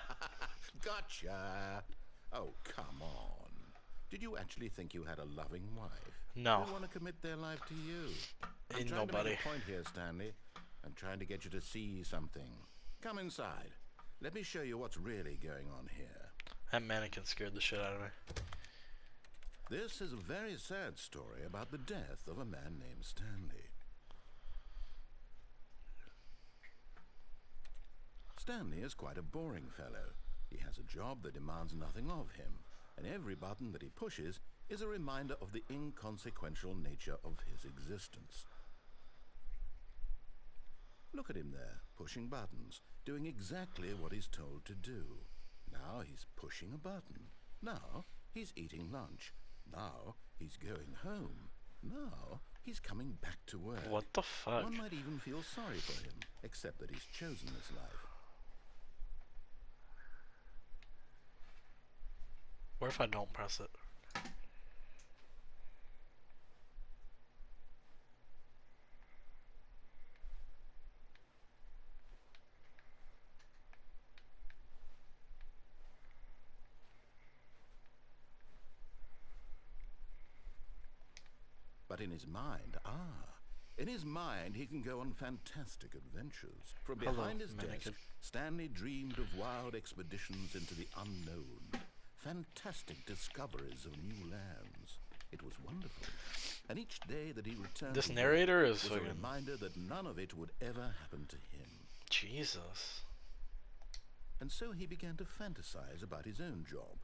Gotcha. Oh, come on. Did you actually think you had a loving wife? No. They want to commit their life to you. I'm Ain't trying to nobody. make a point here, Stanley. I'm trying to get you to see something. Come inside. Let me show you what's really going on here. That mannequin scared the shit out of me. This is a very sad story about the death of a man named Stanley. Stanley is quite a boring fellow. He has a job that demands nothing of him, and every button that he pushes is a reminder of the inconsequential nature of his existence. Look at him there, pushing buttons, doing exactly what he's told to do. Now he's pushing a button. Now he's eating lunch. Now he's going home. Now he's coming back to work. What the fuck? One might even feel sorry for him, except that he's chosen this life. What if I don't press it? But in his mind, he can go on fantastic adventures. From Hello, behind his mannequin. desk, Stanley dreamed of wild expeditions into the unknown, fantastic discoveries of new lands. It was wonderful. And each day that he returned This to work narrator is was a fucking... reminder that none of it would ever happen to him. Jesus. And so he began to fantasize about his own job.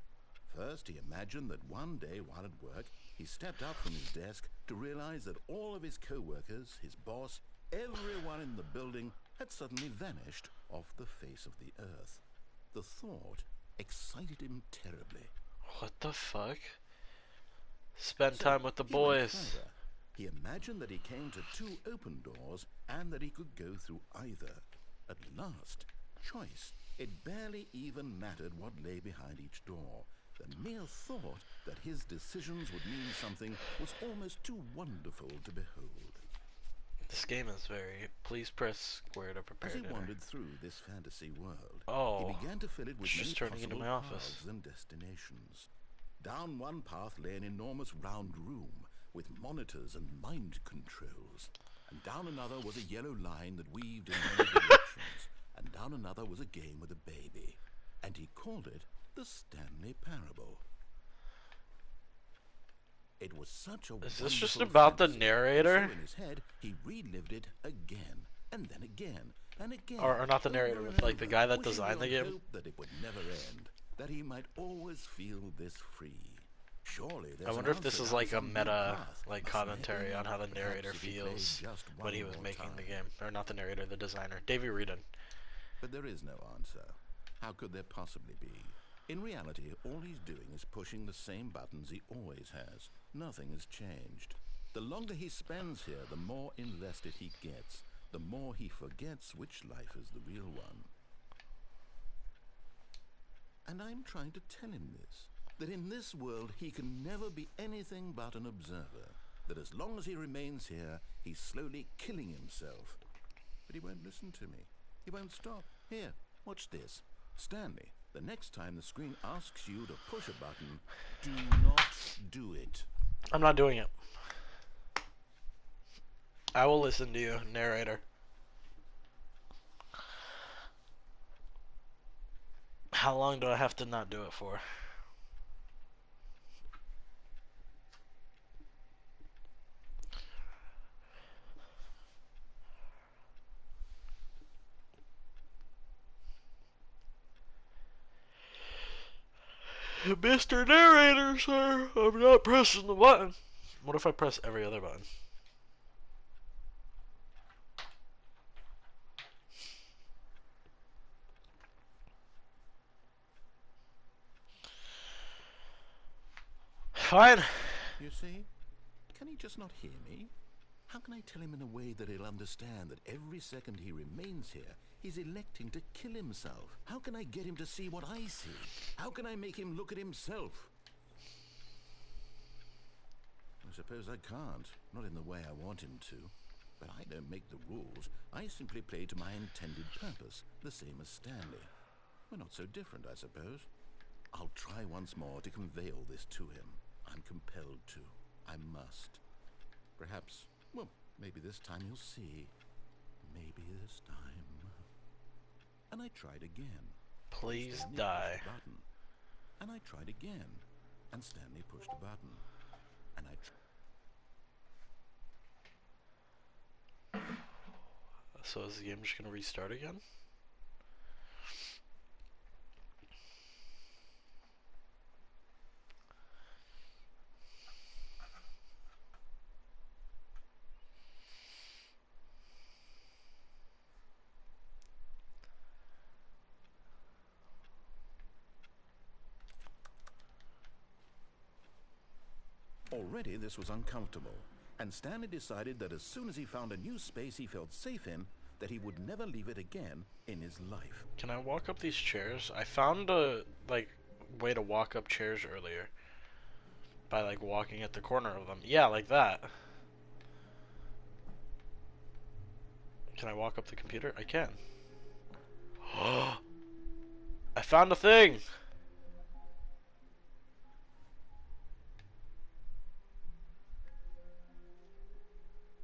First, he imagined that one day while at work, he stepped up from his desk to realize that all of his co-workers, his boss, everyone in the building had suddenly vanished off the face of the earth. The thought excited him terribly. What the fuck? Spend So time with the he went boys. further. He imagined that he came to two open doors and that he could go through either. At last, choice. It barely even mattered what lay behind each door. The mere thought that his decisions would mean something was almost too wonderful to behold. This game is very... Please press square to prepare As he dinner. wandered through this fantasy world, Oh, he began to fill it with it's many just turning into possible my office. paths and destinations. Down one path lay an enormous round room with monitors and mind controls. And down another was a yellow line that weaved in many directions. And down another was a game with a baby. And he called it the Stanley Parable. It was such a Is this just wonderful about the fantasy. narrator? And so in his head, he relived it again, and then again, and again. Or not the narrator, over but and like the over, guy that wishing designed the beyond game? hope that it would never end, that he might always feel this free. Surely there's I wonder an if this answer is down like a some new meta path, like mustn't there commentary be? on how the Perhaps narrator if he played feels just when one he was more making the time. game. Or not the narrator, the designer. Davey Reedon. But there is no answer. How could there possibly be? In reality, all he's doing is pushing the same buttons he always has. Nothing has changed. The longer he spends here, the more invested he gets. The more he forgets which life is the real one. And I'm trying to tell him this. That in this world he can never be anything but an observer. That as long as he remains here, he's slowly killing himself. But he won't listen to me. He won't stop. Here, watch this. Stanley, the next time the screen asks you to push a button, do not do it. I'm not doing it. I will listen to you, narrator. How long do I have to not do it for? Mr. Narrator, sir, I'm not pressing the button. What if I press every other button? Fine. You see? Can he just not hear me? How can I tell him in a way that he'll understand that every second he remains here, he's electing to kill himself? How can I get him to see what I see? How can I make him look at himself? I suppose I can't. Not in the way I want him to. But I don't make the rules. I simply play to my intended purpose, the same as Stanley. We're not so different, I suppose. I'll try once more to convey all this to him. I'm compelled to. I must. Perhaps, well, maybe this time you'll see. Maybe this time. And I tried again. Please Stanley die. pushed a button. And I tried again. And Stanley pushed a button. And I So is the game just gonna restart again? Already this was uncomfortable, and Stanley decided that as soon as he found a new space he felt safe in, that he would never leave it again in his life. Can I walk up these chairs? I found a way to walk up chairs earlier by like walking at the corner of them. Yeah, like that. Can I walk up the computer? I can. I found a thing.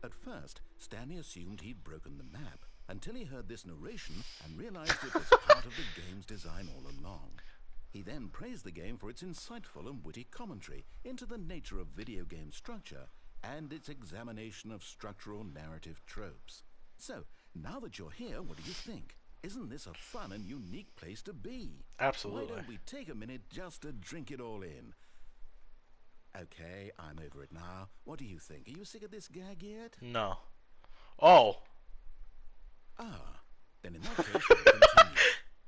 At first, Stanley assumed he'd broken the map, until he heard this narration and realized it was part of the game's design all along. He then praised the game for its insightful and witty commentary into the nature of video game structure and its examination of structural narrative tropes. So, now that you're here, what do you think? Isn't this a fun and unique place to be? Absolutely. Why don't we take a minute just to drink it all in? Okay, I'm over it now. What do you think? Are you sick of this gag yet? No. Oh. Ah, then in that case, we'll continue.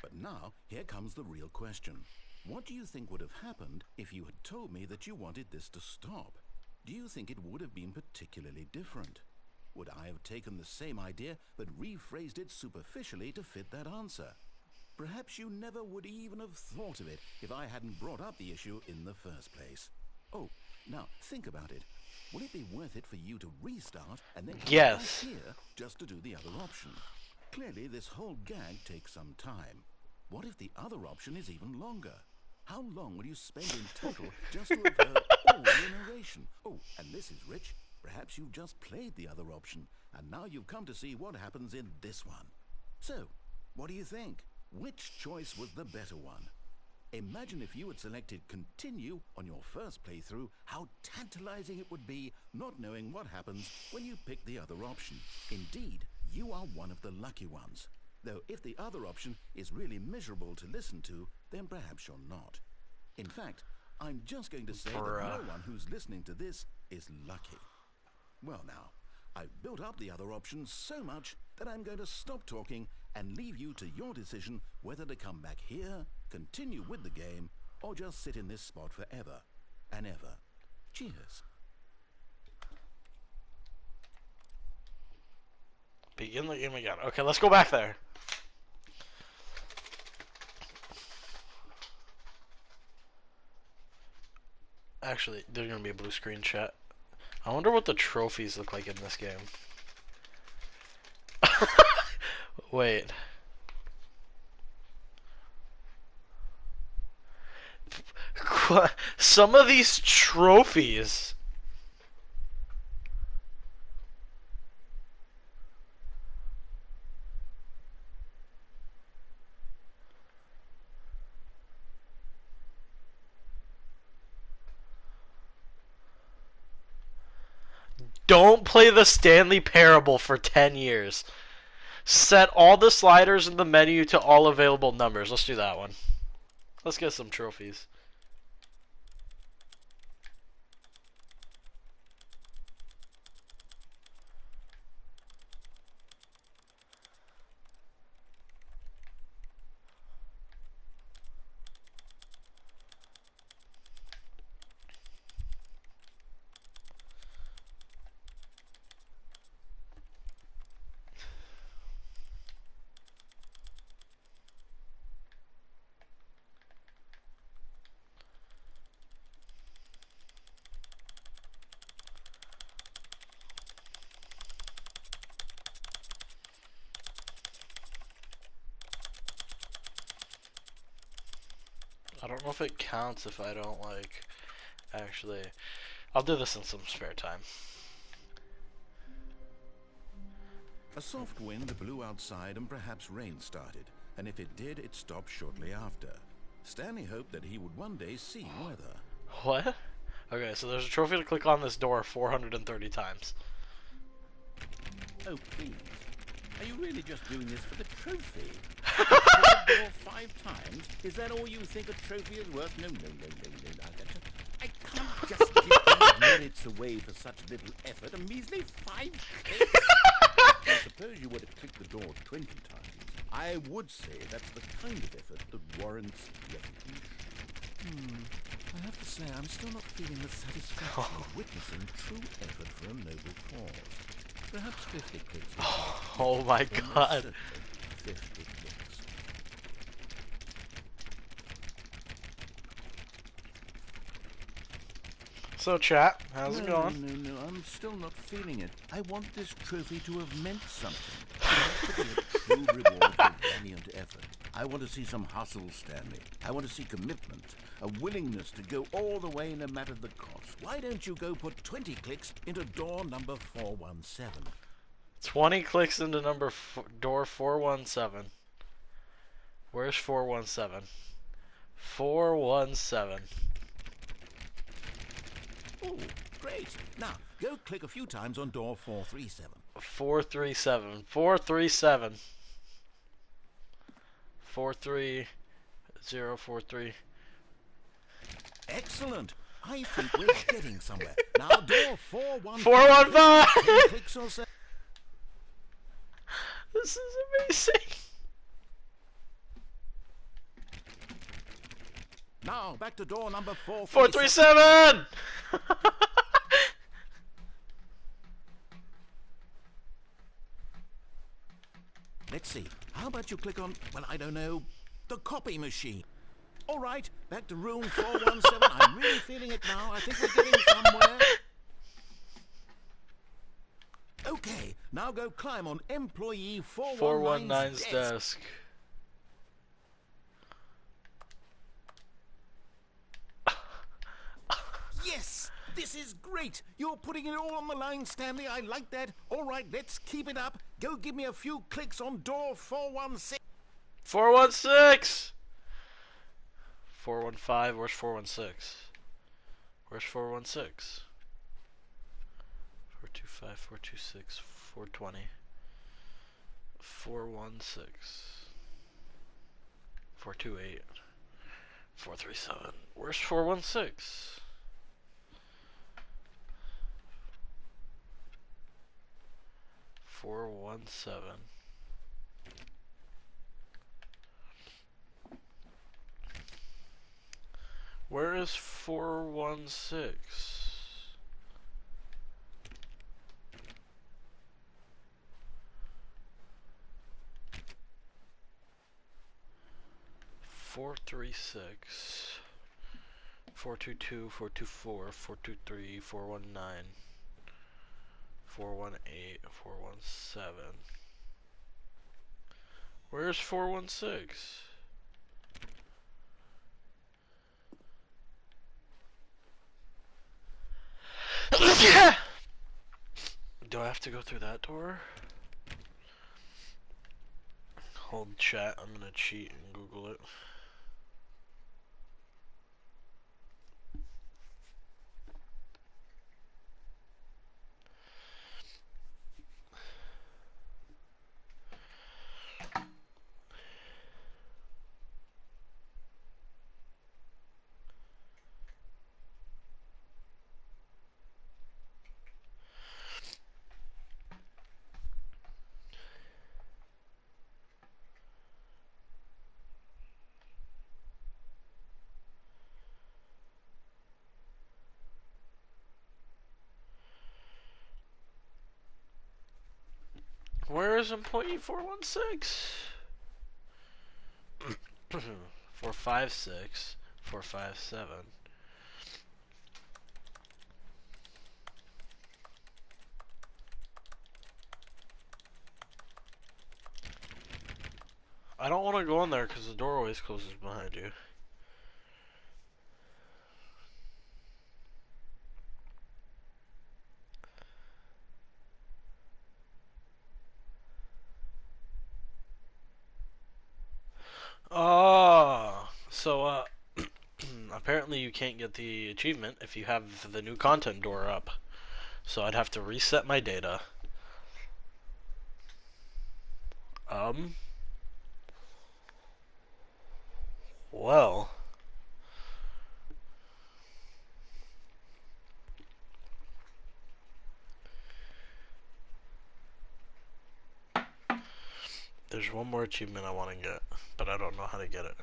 But now, here comes the real question. What do you think would have happened if you had told me that you wanted this to stop? Do you think it would have been particularly different? Would I have taken the same idea but rephrased it superficially to fit that answer? Perhaps you never would even have thought of it if I hadn't brought up the issue in the first place. Oh, now think about it. Will it be worth it for you to restart and then come back here just to do the other option? Clearly, this whole gag takes some time. What if the other option is even longer? How long will you spend in total just to have heard all the narration? Oh, and this is rich. Perhaps you've just played the other option, and now you've come to see what happens in this one. So, what do you think? Which choice was the better one? Imagine if you had selected continue on your first playthrough, how tantalizing it would be not knowing what happens when you pick the other option. Indeed, you are one of the lucky ones. Though if the other option is really miserable to listen to, then perhaps you're not. In fact, I'm just going to say that no one who's listening to this is lucky. Well now, I've built up the other option so much that I'm going to stop talking and leave you to your decision whether to come back here, continue with the game, or just sit in this spot forever and ever. Cheers. Begin the game again. Okay, let's go back there. Actually, there's gonna be a blue screen chat. I wonder what the trophies look like in this game. Wait. Some of these trophies. Don't play the Stanley Parable for 10 years. Set all the sliders in the menu to all available numbers. Let's do that one. Let's get some trophies. I don't know if it counts if I don't, like, actually... I'll do this in some spare time. A soft wind blew outside and perhaps rain started, and if it did, it stopped shortly after. Stanley hoped that he would one day see weather. What? Okay, so there's a trophy to click on this door 430 times. Oh, please. Are you really just doing this for the trophy? Click the door 5 times? Is that all you think a trophy is worth? No. I can't just give these minutes away for such little effort. A measly 5 clicks. I suppose you were to click the door 20 times. I would say that's the kind of effort that warrants recognition. I have to say, I'm still not feeling the satisfaction of witnessing true effort for a noble cause. Perhaps 50 clicks. Oh my god. 50 clicks. So chat, how's it going? No, I'm still not feeling it. I want this trophy to have meant something. It has to be a true reward for valiant effort. I want to see some hustle, Stanley. I want to see commitment, a willingness to go all the way no matter the cost. Why don't you go put 20 clicks into door number 417? 20 clicks into door 417. Where's 417? 417. Oh, great. Now, go click a few times on door 437. 437. 437. 43043. Excellent. I think we're getting somewhere. Now, door 415. 415! 10 clicks or so. This is amazing. Now, back to door number 437. 437! Let's see. How about you click on, well, I don't know, the copy machine? All right, back to room 417. I'm really feeling it now. I think we're getting somewhere. Okay, now go climb on employee 419's 419's desk. desk. Yes, this is great. You're putting it all on the line, Stanley. I like that. All right, let's keep it up. Go give me a few clicks on door 416. 416! 415, where's 416? Where's 416? 425, 426, 420. 416. 428. 437. Where's 416? 417. Where is 416? 436. 422, 424, 423, 419. 418, 417. Where's 416? Do I have to go through that door? Hold chat, I'm gonna cheat and Google it. Where is employee 416? 456, 457. I don't want to go in there because the door always closes behind you. So, apparently you can't get the achievement if you have the new content door up. So I'd have to reset my data. Um, well, there's one more achievement I want to get, but I don't know how to get it.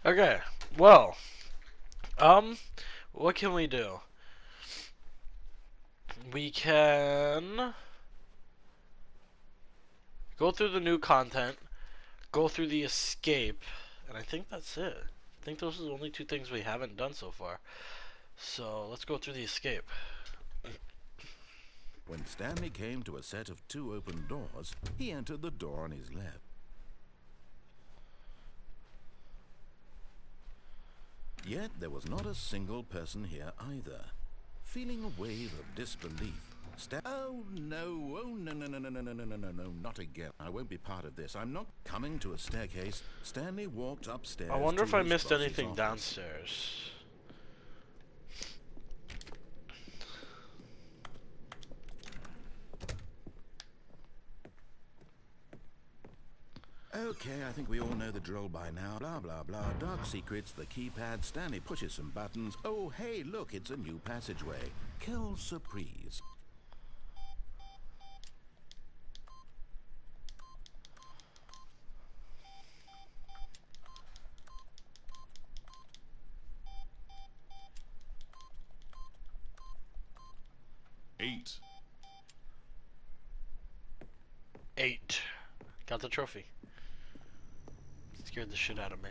Okay, well, um, what can we do? We can go through the new content, go through the escape, and I think that's it. I think those are the only two things we haven't done so far. So let's go through the escape. When Stanley came to a set of two open doors, he entered the door on his left. Yet there was not a single person here either. Feeling a wave of disbelief, oh no, no, not again. I won't be part of this. I'm not coming to a staircase. Stanley walked upstairs. I wonder if I his missed boss's anything office. downstairs. Okay, I think we all know the drill by now. Blah, blah, blah. Dark secrets, the keypad. Stanley pushes some buttons. Oh, hey, look, it's a new passageway. Quelle surprise. Eight. Got the trophy. Scared the shit out of me.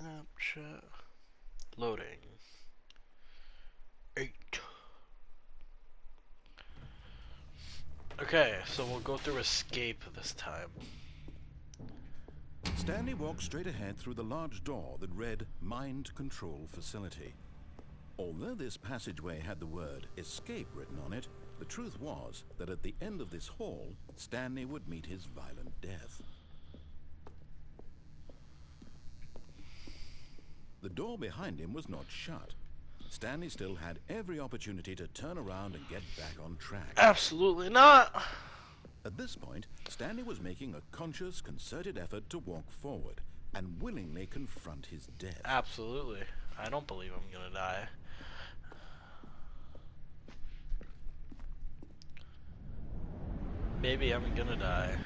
Snapchat. Loading. 8. Okay, so we'll go through escape this time. Stanley walked straight ahead through the large door that read Mind Control Facility. Although this passageway had the word escape written on it, the truth was that at the end of this hall, Stanley would meet his violent death. The door behind him was not shut. Stanley still had every opportunity to turn around and get back on track. Absolutely not. At this point, Stanley was making a conscious, concerted effort to walk forward and willingly confront his death. Absolutely. I don't believe I'm gonna die. Maybe I'm gonna die.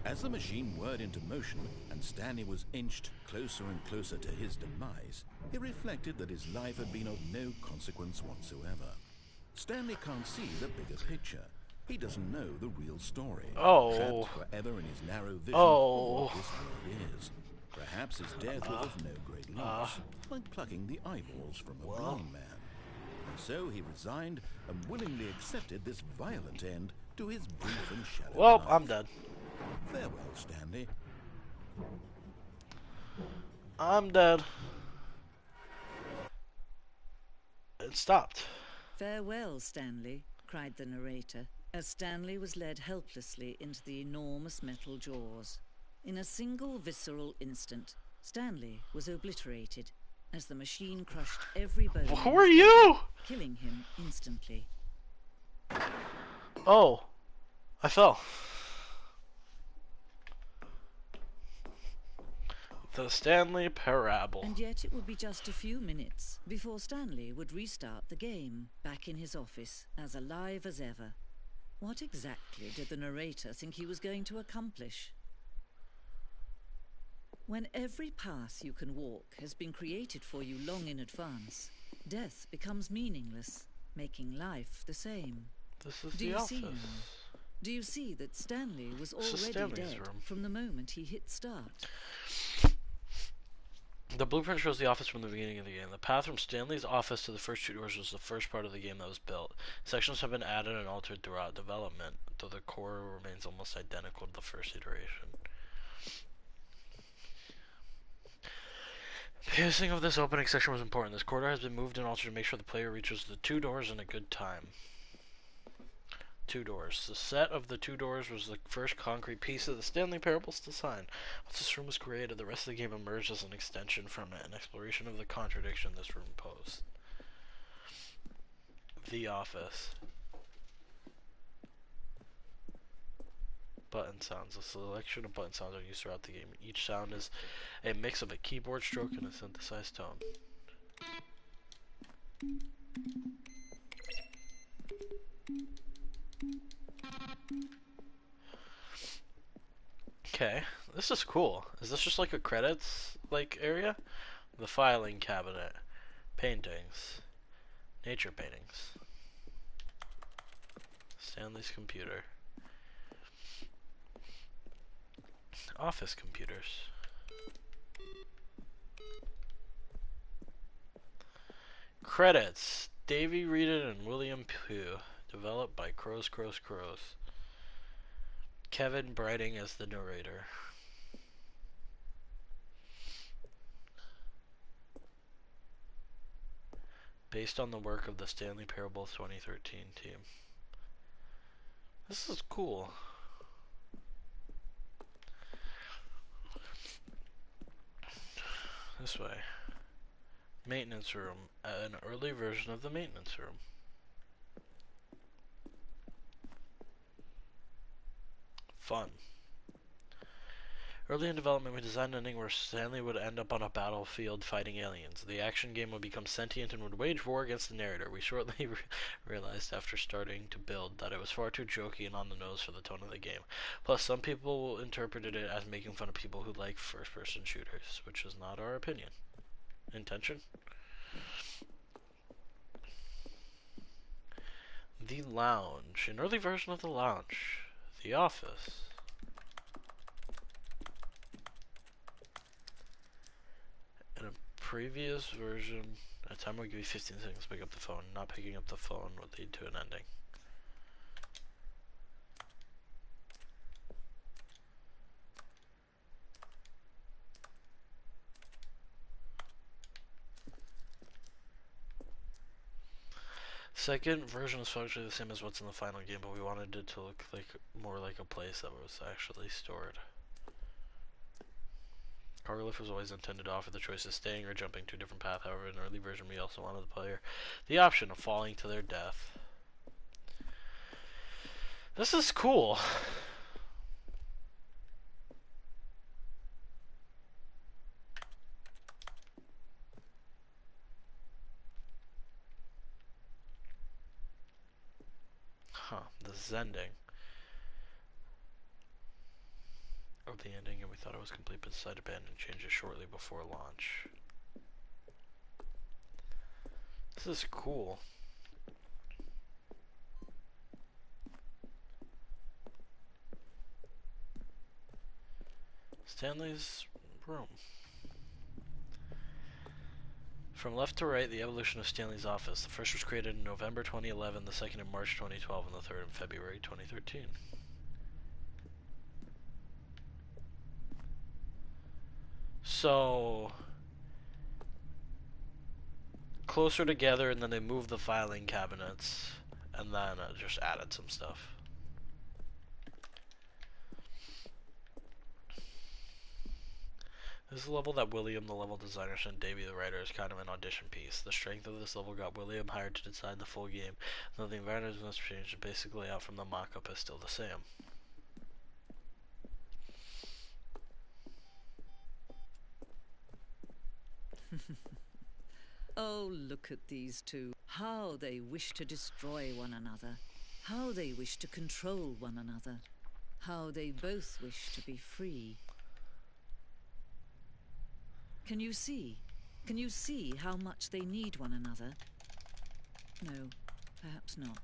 As the machine whirred into motion and Stanley was inched closer and closer to his demise, he reflected that his life had been of no consequence whatsoever. Stanley can't see the bigger picture. He doesn't know the real story. Oh. Trapped forever in his narrow vision Oh. of what this world is. Perhaps his death was of no great loss, like plucking the eyeballs from a blind man. And so he resigned and willingly accepted this violent end to his brief and shallow Well, life. I'm dead. Farewell, Stanley. I'm dead. It stopped. "Farewell, Stanley," cried the narrator, as Stanley was led helplessly into the enormous metal jaws. In a single visceral instant, Stanley was obliterated as the machine crushed every bone in Who his are you? body, killing him instantly. Oh, I fell. The Stanley Parable. And yet it would be just a few minutes before Stanley would restart the game, back in his office, as alive as ever. What exactly did the narrator think he was going to accomplish? When every path you can walk has been created for you long in advance, death becomes meaningless, making life the same. This is Do the you office. see now? Do you see that Stanley was This is already Stanley's dead room. from the moment he hit start? The blueprint shows the office from the beginning of the game. The path from Stanley's office to the first 2 doors was the first part of the game that was built. Sections have been added and altered throughout development, though the core remains almost identical to the first iteration. The pacing of this opening section was important. This corridor has been moved and altered to make sure the player reaches the 2 doors in a good time. 2 doors. The set of the 2 doors was the first concrete piece of the Stanley Parable's design. Once this room was created, the rest of the game emerged as an extension from it, an exploration of the contradiction this room posed. The office. Button sounds. A selection of button sounds are used throughout the game. Each sound is a mix of a keyboard stroke and a synthesized tone. Okay, this is cool. Is this just like a credits area? The filing cabinet, paintings, nature paintings, Stanley's computer, office computers, credits. Davey Reedon and William Pugh, developed by Crows. Kevin Brighting as the narrator. Based on the work of the Stanley Parable 2013 team. This is cool. This way. Maintenance room. An early version of the maintenance room. Fun. Early in development, we designed an ending where Stanley would end up on a battlefield fighting aliens. The action game would become sentient and would wage war against the narrator. We shortly realized after starting to build that it was far too jokey and on the nose for the tone of the game. Plus, some people interpreted it as making fun of people who like first-person shooters, which is not our opinion. Intention? The Lounge. An early version of the Lounge. The Office. In a previous version, a timer would give you 15 seconds to pick up the phone. Not picking up the phone would lead to an ending. Second version is functionally the same as what's in the final game, but we wanted it to look like more like a place that was actually stored. Cargo lift was always intended to offer the choice of staying or jumping to a different path. However, in an early version, we also wanted the player the option of falling to their death. This is cool. The Zending of the ending, and we thought it was complete, but decided to abandon and change it shortly before launch. This is cool. Stanley's room. From left to right, the evolution of Stanley's office. The first was created in November 2011, the second in March 2012, and the third in February 2013. So, closer together, and then they moved the filing cabinets, and then just added some stuff. This is the level that William, the level designer, sent Davey, the writer, as kind of an audition piece. The strength of this level got William hired to design the full game, though the environment must change. The basic layout from the mock-up is still the same. Oh, look at these two. How they wish to destroy one another. How they wish to control one another. How they both wish to be free. Can you see? Can you see how much they need one another? No, perhaps not.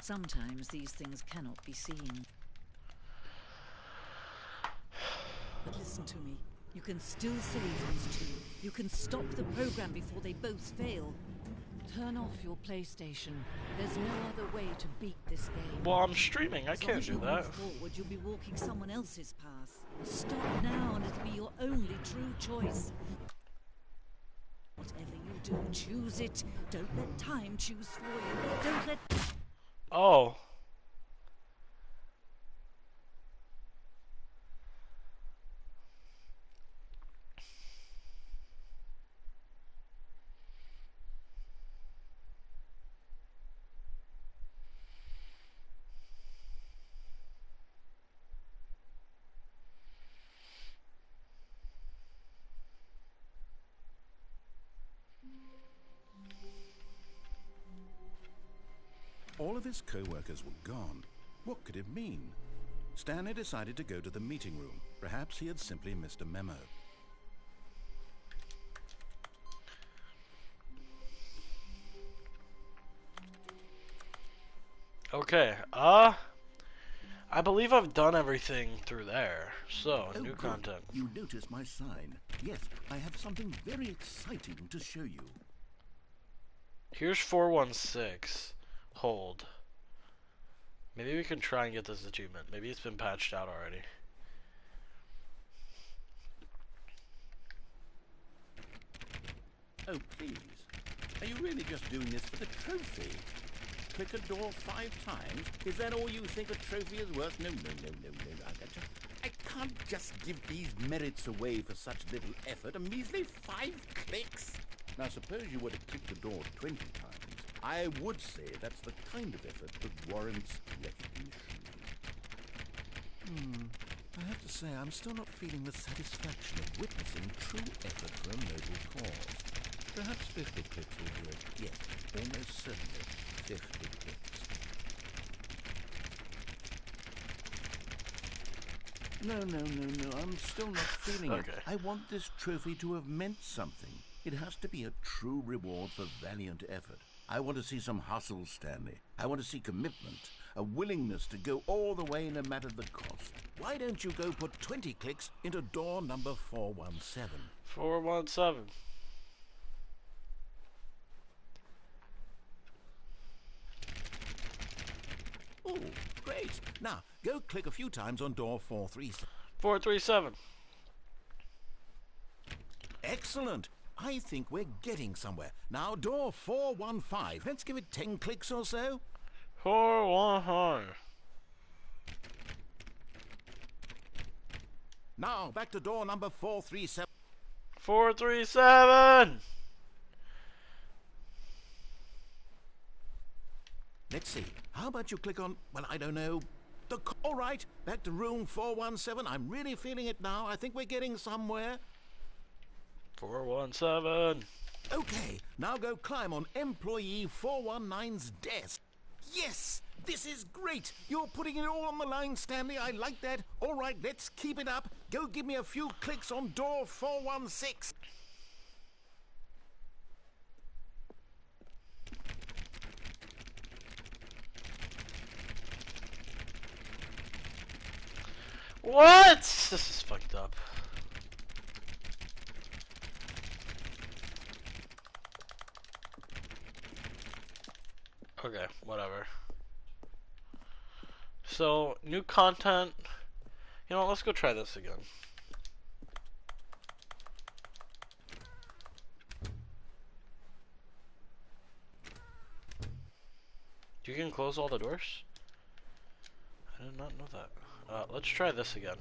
Sometimes these things cannot be seen. But listen to me. You can still save these two. You can stop the program before they both fail. Turn off your PlayStation. There's no other way to beat this game. Well, I'm streaming. I can't do that. As forward, you'll be walking someone else's path. Stop now and it'll be your only true choice. Whatever you do, choose it. Don't let time choose for you. Don't let... Oh. All of his co-workers were gone. What could it mean? Stanley decided to go to the meeting room. Perhaps he had simply missed a memo. Okay, I believe I've done everything through there. So, Oh, new good. content. You notice my sign. Yes, I have something very exciting to show you. Here's 416. Hold. Maybe we can try and get this achievement. Maybe it's been patched out already. Oh, please. Are you really just doing this for the trophy? Click a door 5 times? Is that all you think a trophy is worth? No. I can't just give these merits away for such little effort. A measly 5 clicks? Now, suppose you were to click the door 20 times. I would say that's the kind of effort that warrants recognition. I have to say, I'm still not feeling the satisfaction of witnessing true effort for a noble cause. Perhaps 50 clicks will do it. Yes, almost certainly 50 clicks. No. I'm still not feeling it. Okay. I want this trophy to have meant something. It has to be a true reward for valiant effort. I want to see some hustle, Stanley. I want to see commitment, a willingness to go all the way no matter the cost. Why don't you go put 20 clicks into door number 417? 417. Oh, great. Now, go click a few times on door 437. 437. Excellent. I think we're getting somewhere. Now, door 415. Let's give it 10 clicks or so. 415. Now, back to door number 437. 437. Let's see. How about you click on, well, I don't know, all right, back to room 417. I'm really feeling it now. I think we're getting somewhere. 417. Okay, now go climb on employee 419's desk. Yes, this is great. You're putting it all on the line, Stanley. I like that. All right, let's keep it up. Go give me a few clicks on door 416. What? This is fucked up. Okay, whatever. So, new content. You know what, let's go try this again. You can close all the doors? I did not know that. Let's try this again.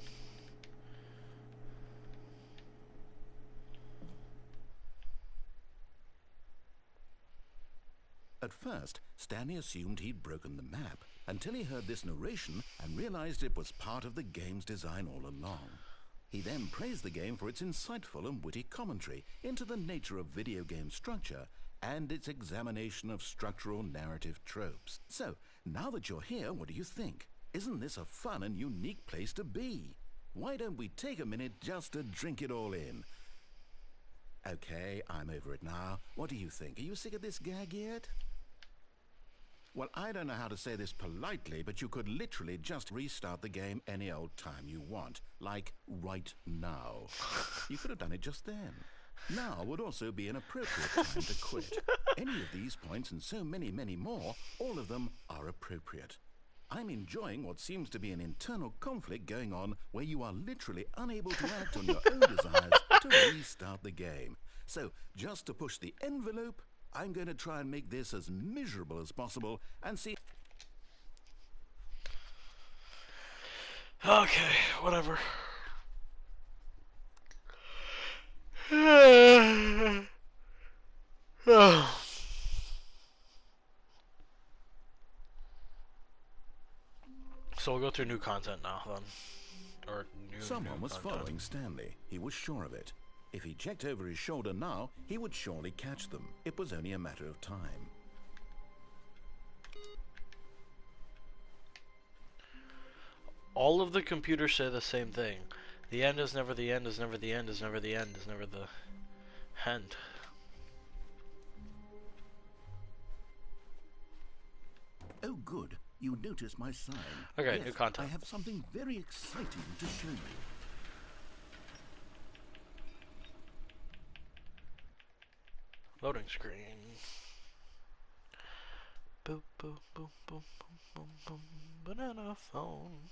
At first, Stanley assumed he'd broken the map until he heard this narration and realized it was part of the game's design all along. He then praised the game for its insightful and witty commentary into the nature of video game structure and its examination of structural narrative tropes. So, now that you're here, what do you think? Isn't this a fun and unique place to be? Why don't we take a minute just to drink it all in? Okay, I'm over it now. What do you think? Are you sick of this gag yet? Well, I don't know how to say this politely, but you could literally just restart the game any old time you want. Like, right now. You could have done it just then. Now would also be an appropriate time to quit. Any of these points and so many, many more, all of them are appropriate. I'm enjoying what seems to be an internal conflict going on where you are literally unable to act on your own desires to restart the game. So, just to push the envelope, I'm going to try and make this as miserable as possible and see... Okay, whatever. Oh. So we'll go through new content now, then. Or Someone was content. following Stanley. He was sure of it. If he checked over his shoulder now, he would surely catch them. It was only a matter of time. All of the computers say the same thing. The end is never the end, is never the end, is never the end, is never the end. Oh, good. You noticed my sign. Okay, Yes, new content. I have something very exciting to show you. Loading screen. Boop, boop, boop, boop, boop, boop, boop. Banana phone.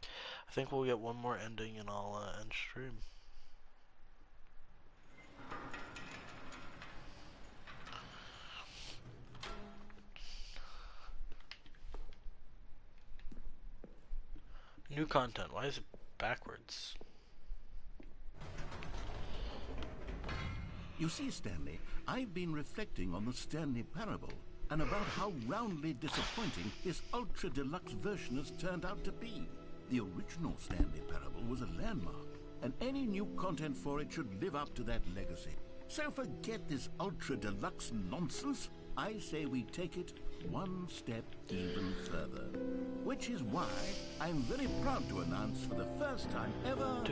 I think we'll get one more ending and I'll end stream. New content. Why is it backwards? You see, Stanley, I've been reflecting on the Stanley Parable and about how roundly disappointing this ultra deluxe version has turned out to be. The original Stanley Parable was a landmark, and any new content for it should live up to that legacy. So forget this ultra deluxe nonsense. I say we take it one step even further. Which is why I'm very proud to announce for the first time ever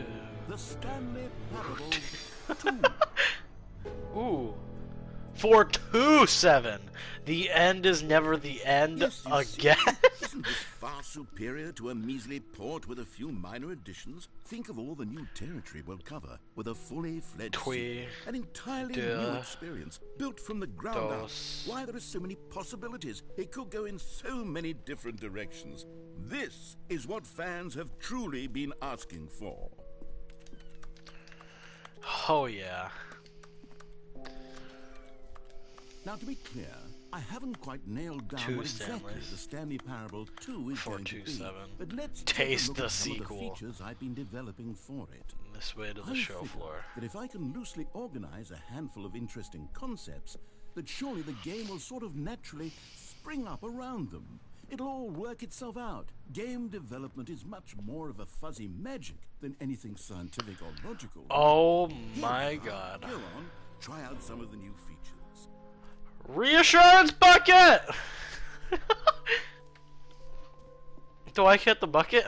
the Stanley Parable 2. Ooh. 427. The end is never the end Yes, you again. see, isn't this far superior to a measly port with a few minor additions? Think of all the new territory we'll cover with a fully fledged Twee, an entirely de, new experience built from the ground dos. up. Why, there are so many possibilities. It could go in so many different directions. This is what fans have truly been asking for. Oh yeah. Now, to be clear, I haven't quite nailed down Two what exactly Stanleys. the Stanley Parable 2 is going to be. 427. But let's Taste take a look the at some of sequel. the features I've been developing for it. This way to the I show figure floor. that if I can loosely organize a handful of interesting concepts, that surely the game will sort of naturally spring up around them. It'll all work itself out. Game development is much more of a fuzzy magic than anything scientific or logical. Oh Here my we are. god. Go on, try out some of the new features. Reassurance bucket! Do I get the bucket?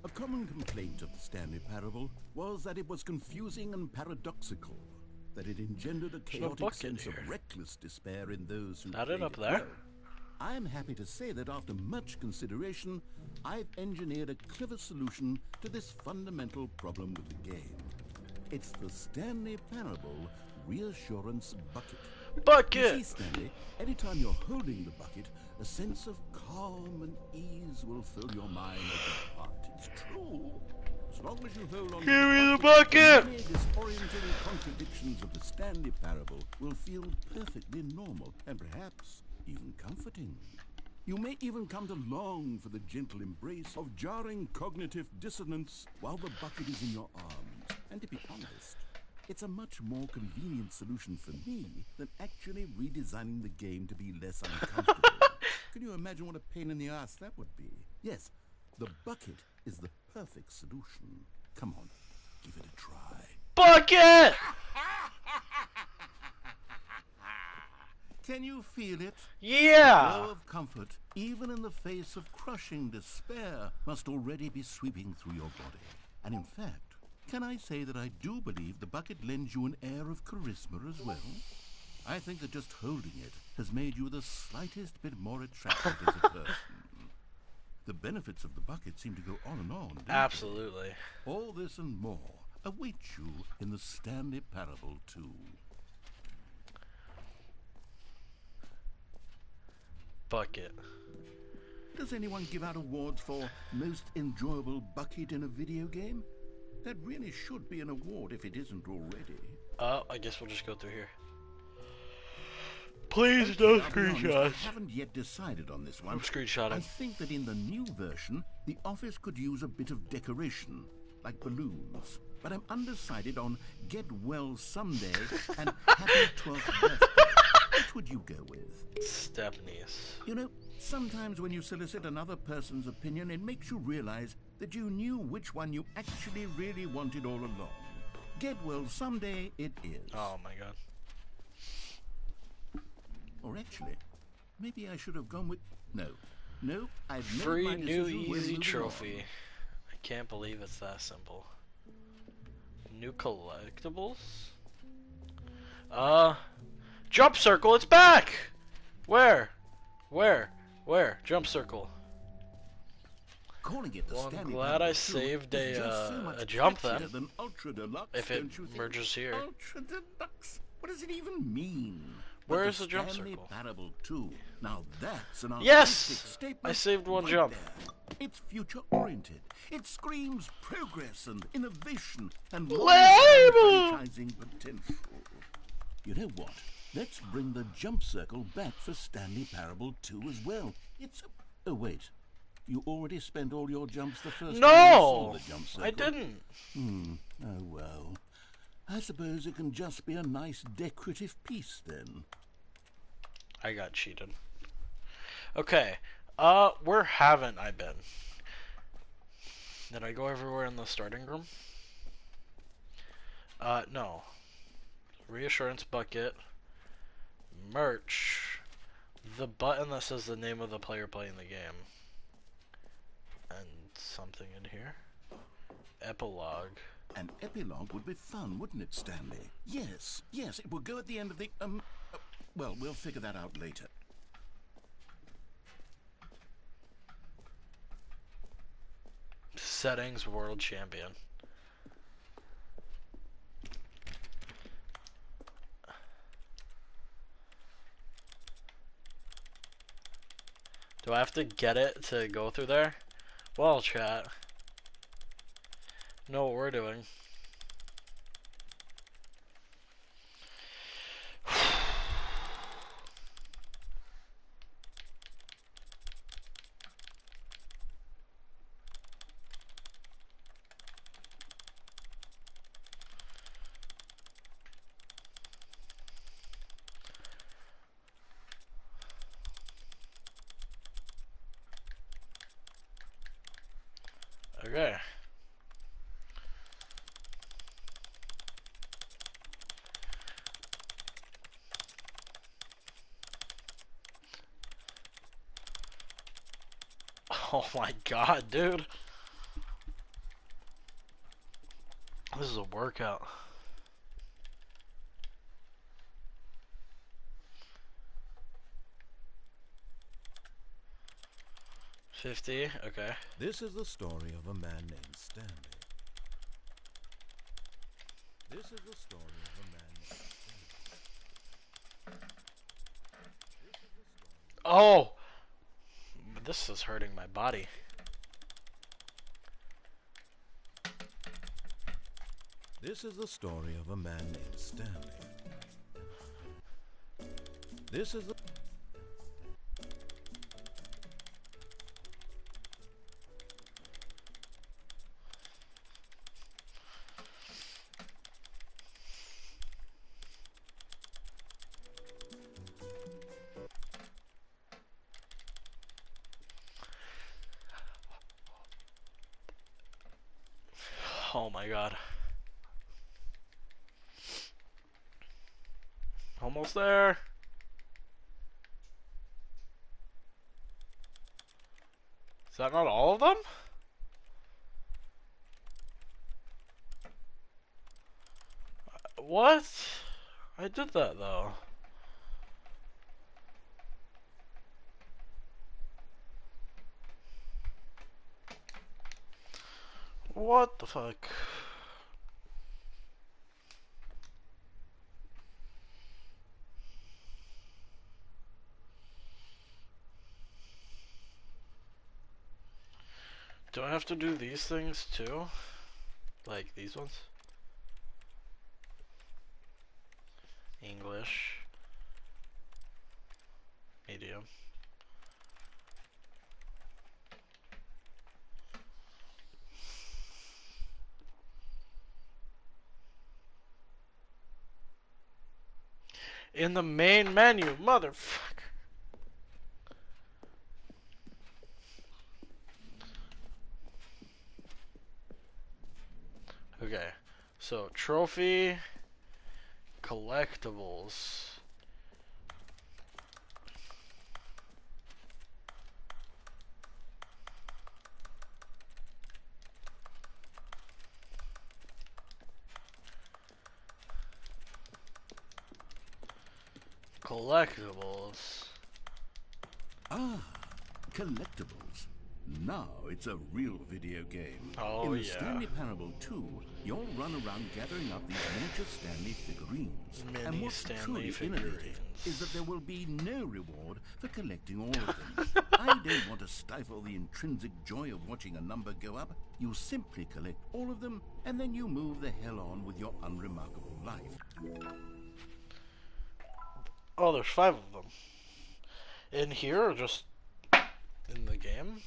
A common complaint of the Stanley Parable was that it was confusing and paradoxical, that it engendered a no chaotic bucket sense here. of reckless despair in those who That it played up it there? well. I am happy to say that after much consideration, I've engineered a clever solution to this fundamental problem with the game. It's the Stanley Parable Reassurance Bucket. You Bucket! see, Stanley, anytime you're holding the bucket, a sense of calm and ease will fill your mind and your heart. It's true. As long as you hold on to Give me the bucket, bucket! the many disorienting contradictions of the Stanley Parable will feel perfectly normal and perhaps even comforting. You may even come to long for the gentle embrace of jarring cognitive dissonance while the bucket is in your arms. And to be honest, It's a much more convenient solution for me than actually redesigning the game to be less uncomfortable. Can you imagine what a pain in the ass that would be? Yes, the bucket is the perfect solution. Come on, give it a try. Bucket! Can you feel it? The Yeah! glow of comfort, even in the face of crushing despair, must already be sweeping through your body. And in fact, can I say that I do believe the bucket lends you an air of charisma as well? I think that just holding it has made you the slightest bit more attractive as a person. The benefits of the bucket seem to go on and on, don't they? Absolutely. All this and more await you in the Stanley Parable 2. Bucket. Does anyone give out awards for most enjoyable bucket in a video game? That really should be an award if it isn't already. I guess we'll just go through here. Please, no I'll be honest, I screenshots. haven't yet decided on this one. I'm screenshotting. I think that in the new version, the office could use a bit of decoration, like balloons. But I'm undecided on Get Well Someday and Happy 12th Birthday. Which would you go with? Stepnies. You know, sometimes when you solicit another person's opinion, it makes you realize that you knew which one you actually really wanted all along. Get Well Someday it is. Oh my god. Or actually, maybe I should have gone with... No, I've made Free my new decision. We're easy moving trophy. on. I can't believe it's that simple. New collectibles? Jump circle, it's back! Where? Jump circle. Calling it the Well, I'm Stanley glad I Parable 2 saved is just so a much jump catchier then. than Ultra Deluxe, If it don't you think? merges here. Ultra Deluxe? What does it even mean? Where But is the jump Stanley circle? Parable 2. Now that's an Yes! artistic statement. I saved one right jump. there. It's future-oriented. It screams progress and innovation and Label! franchising potential. You know what? Let's bring the jump circle back for Stanley Parable 2 as well. It's... Oh, wait. You already spent all your jumps the first time you saw No! the jump circle? I didn't. Oh, well. I suppose it can just be a nice decorative piece, then. I got cheated. Okay. Where haven't I been? Did I go everywhere in the starting room? No. Reassurance bucket. Merch. The button that says the name of the player playing the game. And something in here. Epilogue. An epilogue would be fun, wouldn't it, Stanley? Yes, it would go at the end of the, well, we'll figure that out later. Settings world champion. Do I have to get it to go through there? Well, chat. Know what we're doing. Okay. Oh my god, dude. This is a workout. $50, okay. This is the story of a man named Stanley. This is the story of a man named Stanley. Oh! This is hurting my body. This is the story of a man named Stanley. This is the... Oh my god. Almost there. Is that not all of them? What? I did that though. What the fuck? Do I have to do these things too? Like these ones? English. Medium. In the main menu, motherfucker. Okay, so trophy, collectibles. Collectibles. Ah, collectibles. Now it's a real video game. Oh, In the yeah. Stanley Parable 2, you'll run around gathering up these miniature Stanley figurines. Mini And what's Stanley truly figurines. innovative is that there will be no reward for collecting all of them. I don't want to stifle the intrinsic joy of watching a number go up. You simply collect all of them, and then you move the hell on with your unremarkable life. Oh, there's 5 of them. In here or just in the game?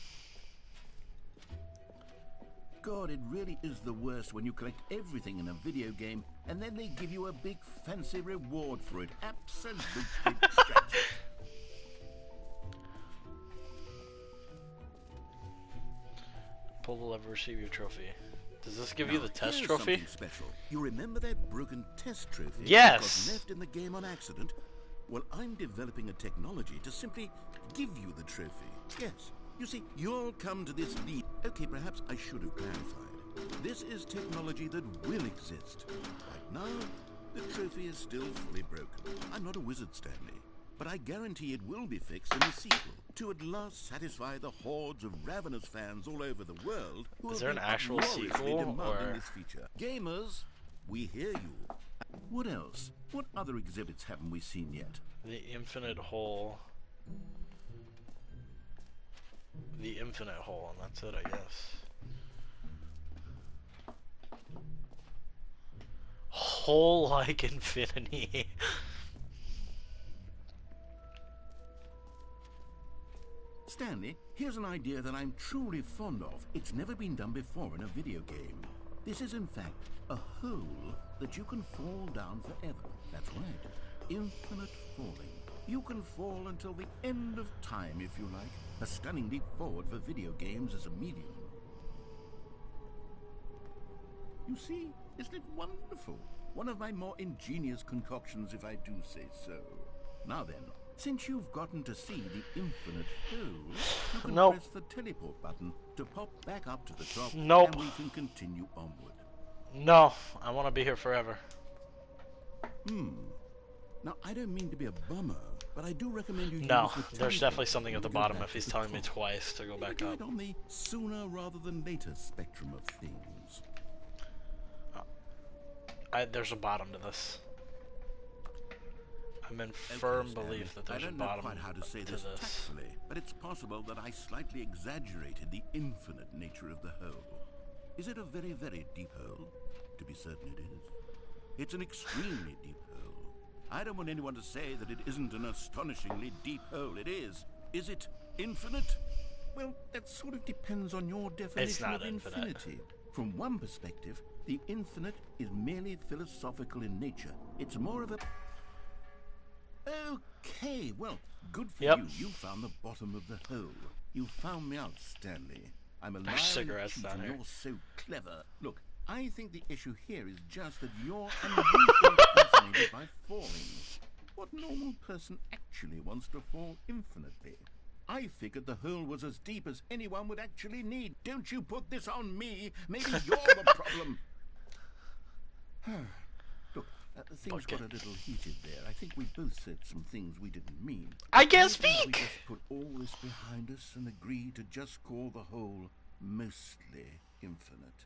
God, it really is the worst when you collect everything in a video game and then they give you a big fancy reward for it. Absolutely tragic. Pull the lever, receive your trophy. Does this give you the Now, test here's trophy? something special. You remember that broken test trophy Yes! that got left in the game on accident? Well, I'm developing a technology to simply give you the trophy. Yes. You see, you'll come to this lead. Okay, perhaps I should have clarified. This is technology that will exist. Right now, the trophy is still fully broken. I'm not a wizard, Stanley, but I guarantee it will be fixed in the sequel to at last satisfy the hordes of ravenous fans all over the world who Is have there an been actual uproariously sequel, demanding or- this feature. Gamers, we hear you. What else? What other exhibits haven't we seen yet? The infinite hole. The infinite hole, and that's it, I guess. Hole like infinity. Stanley, here's an idea that I'm truly fond of. It's never been done before in a video game. This is, in fact, a hole that you can fall down forever. That's right. Infinite falling. You can fall until the end of time, if you like. A stunning leap forward for video games as a medium. You see, isn't it wonderful? One of my more ingenious concoctions, if I do say so. Now then, since you've gotten to see the infinite hole, you can Nope. press the teleport button to pop back up to the top, Nope. and we can continue onward. No, I want to be here forever. Now, I don't mean to be a bummer, but I do recommend you No, use the there's teleport definitely something at the to go bottom back if he's to the telling me top. twice to go back Do up. it on the sooner rather than later spectrum of things. There's a bottom to this. I'm in firm belief that I there's a don't know bottom quite how to say this tactfully, but it's possible that I slightly exaggerated the infinite nature of the hole. Is it a very, very deep hole? To be certain it is. It's an extremely deep hole. I don't want anyone to say that it isn't an astonishingly deep hole. It is. Is it infinite? Well, that sort of depends on your definition not of infinite. infinity. From one perspective, the infinite is merely philosophical in nature. It's more of a... Okay, well, good for Yep. you. You found the bottom of the hole. You found me out, Stanley. I'm a liar and a cigarettes cheat, down and here. you're so clever. Look, I think the issue here is just that you're unusually fascinated by falling. What normal person actually wants to fall infinitely? I figured the hole was as deep as anyone would actually need. Don't you put this on me. Maybe you're the problem. Look, things got a little heated there. I think we both said some things we didn't mean. I can't I think we speak! just put all this behind us and agree to just call the hole mostly infinite.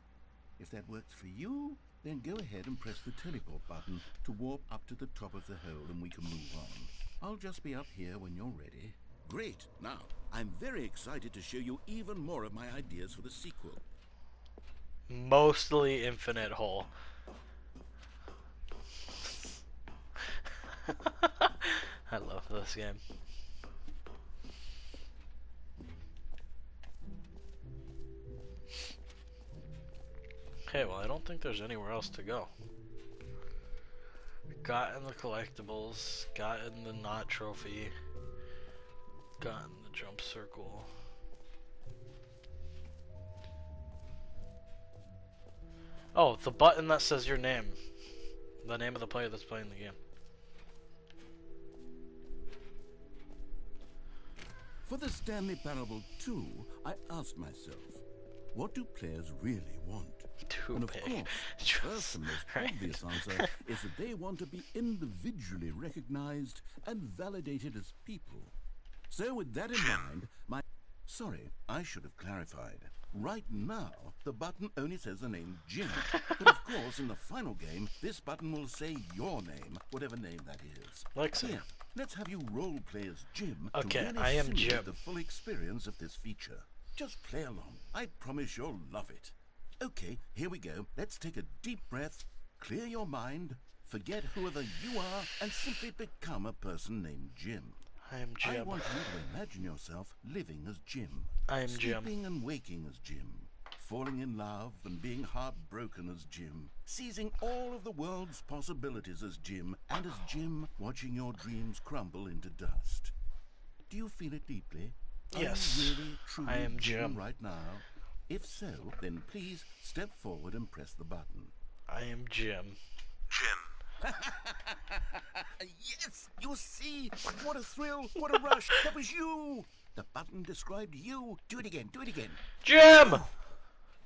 If that works for you, then go ahead and press the teleport button to warp up to the top of the hole and we can move on. I'll just be up here when you're ready. Great. Now, I'm very excited to show you even more of my ideas for the sequel. Mostly infinite hole. I love this game. Okay, well, I don't think there's anywhere else to go. Gotten the collectibles, gotten the knot trophy, gotten the jump circle. Oh, the button that says your name. The name of the player that's playing the game. For the Stanley Parable 2, I asked myself, what do players really want? Too And of big. course, the first and most obvious answer is that they want to be individually recognized and validated as people. So with that in mind, Sorry, I should have clarified. Right now, the button only says the name Jim. But of course, in the final game, this button will say your name, whatever name that is. Lexi. Here, let's have you roleplay as Jim Okay, to really I am simulate Jim. the full experience of this feature. Just play along. I promise you'll love it. Okay, here we go. Let's take a deep breath, clear your mind, forget whoever you are, and simply become a person named Jim. I am I Jim. want you to imagine yourself living as Jim. I am Jim. Sleeping and waking as Jim. Falling in love and being heartbroken as Jim. Seizing all of the world's possibilities as Jim. And as Jim, watching your dreams crumble into dust. Do you feel it deeply? Yes. Are you really, truly I am Jim. right now? If so, then please step forward and press the button. I am Jim. Yes, you see? What a thrill, what a rush. That was you. The button described you. Do it again, do it again. Jim!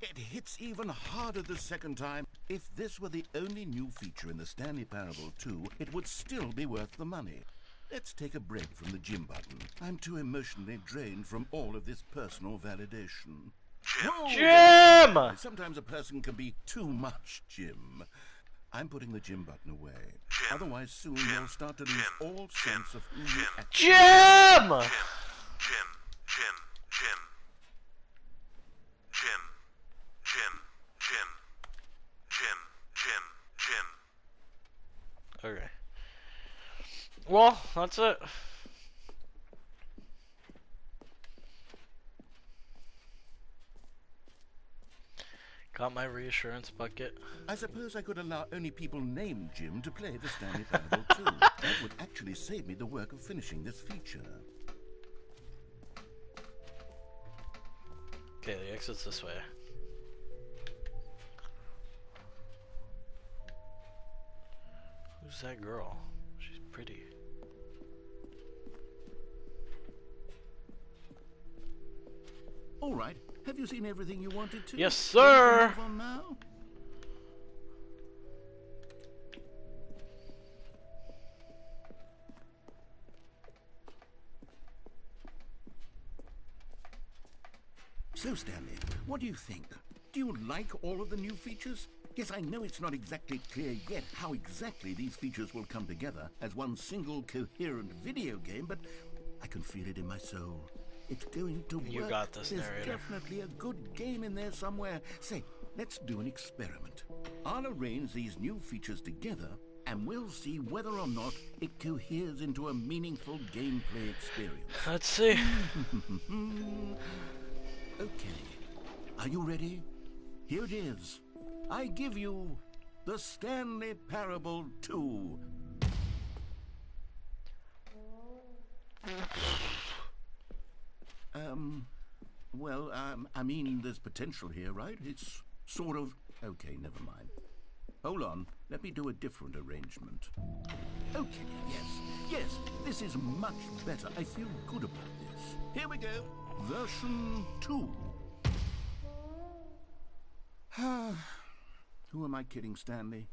It hits even harder the second time. If this were the only new feature in the Stanley Parable 2, it would still be worth the money. Let's take a break from the Jim button. I'm too emotionally drained from all of this personal validation. Whoa, Jim! sometimes a person can be too much Jim. I'm putting the Jim button away. Otherwise, soon you'll start to lose all sense of who you actually are. Jim! Okay. Well, that's it. Got my reassurance bucket. I suppose I could allow only people named Jim to play the Stanley Parable 2. That would actually save me the work of finishing this feature. Okay, the exit's this way. Who's that girl? She's pretty. All right. Have you seen everything you wanted to? Yes, sir! Move on now? So, Stanley, what do you think? Do you like all of the new features? Yes, I know it's not exactly clear yet how exactly these features will come together as one single coherent video game, but I can feel it in my soul. It's going to work. You got this, There's narrator. definitely a good game in there somewhere. Say, let's do an experiment. I'll arrange these new features together, and we'll see whether or not it coheres into a meaningful gameplay experience. Let's see. Okay, are you ready? Here it is. I give you the Stanley Parable 2. I mean, there's potential here, right? It's sort of Okay, never mind. Hold on, let me do a different arrangement. Okay, yes, this is much better. I feel good about this. Here we go. Version 2. Who am I kidding, Stanley?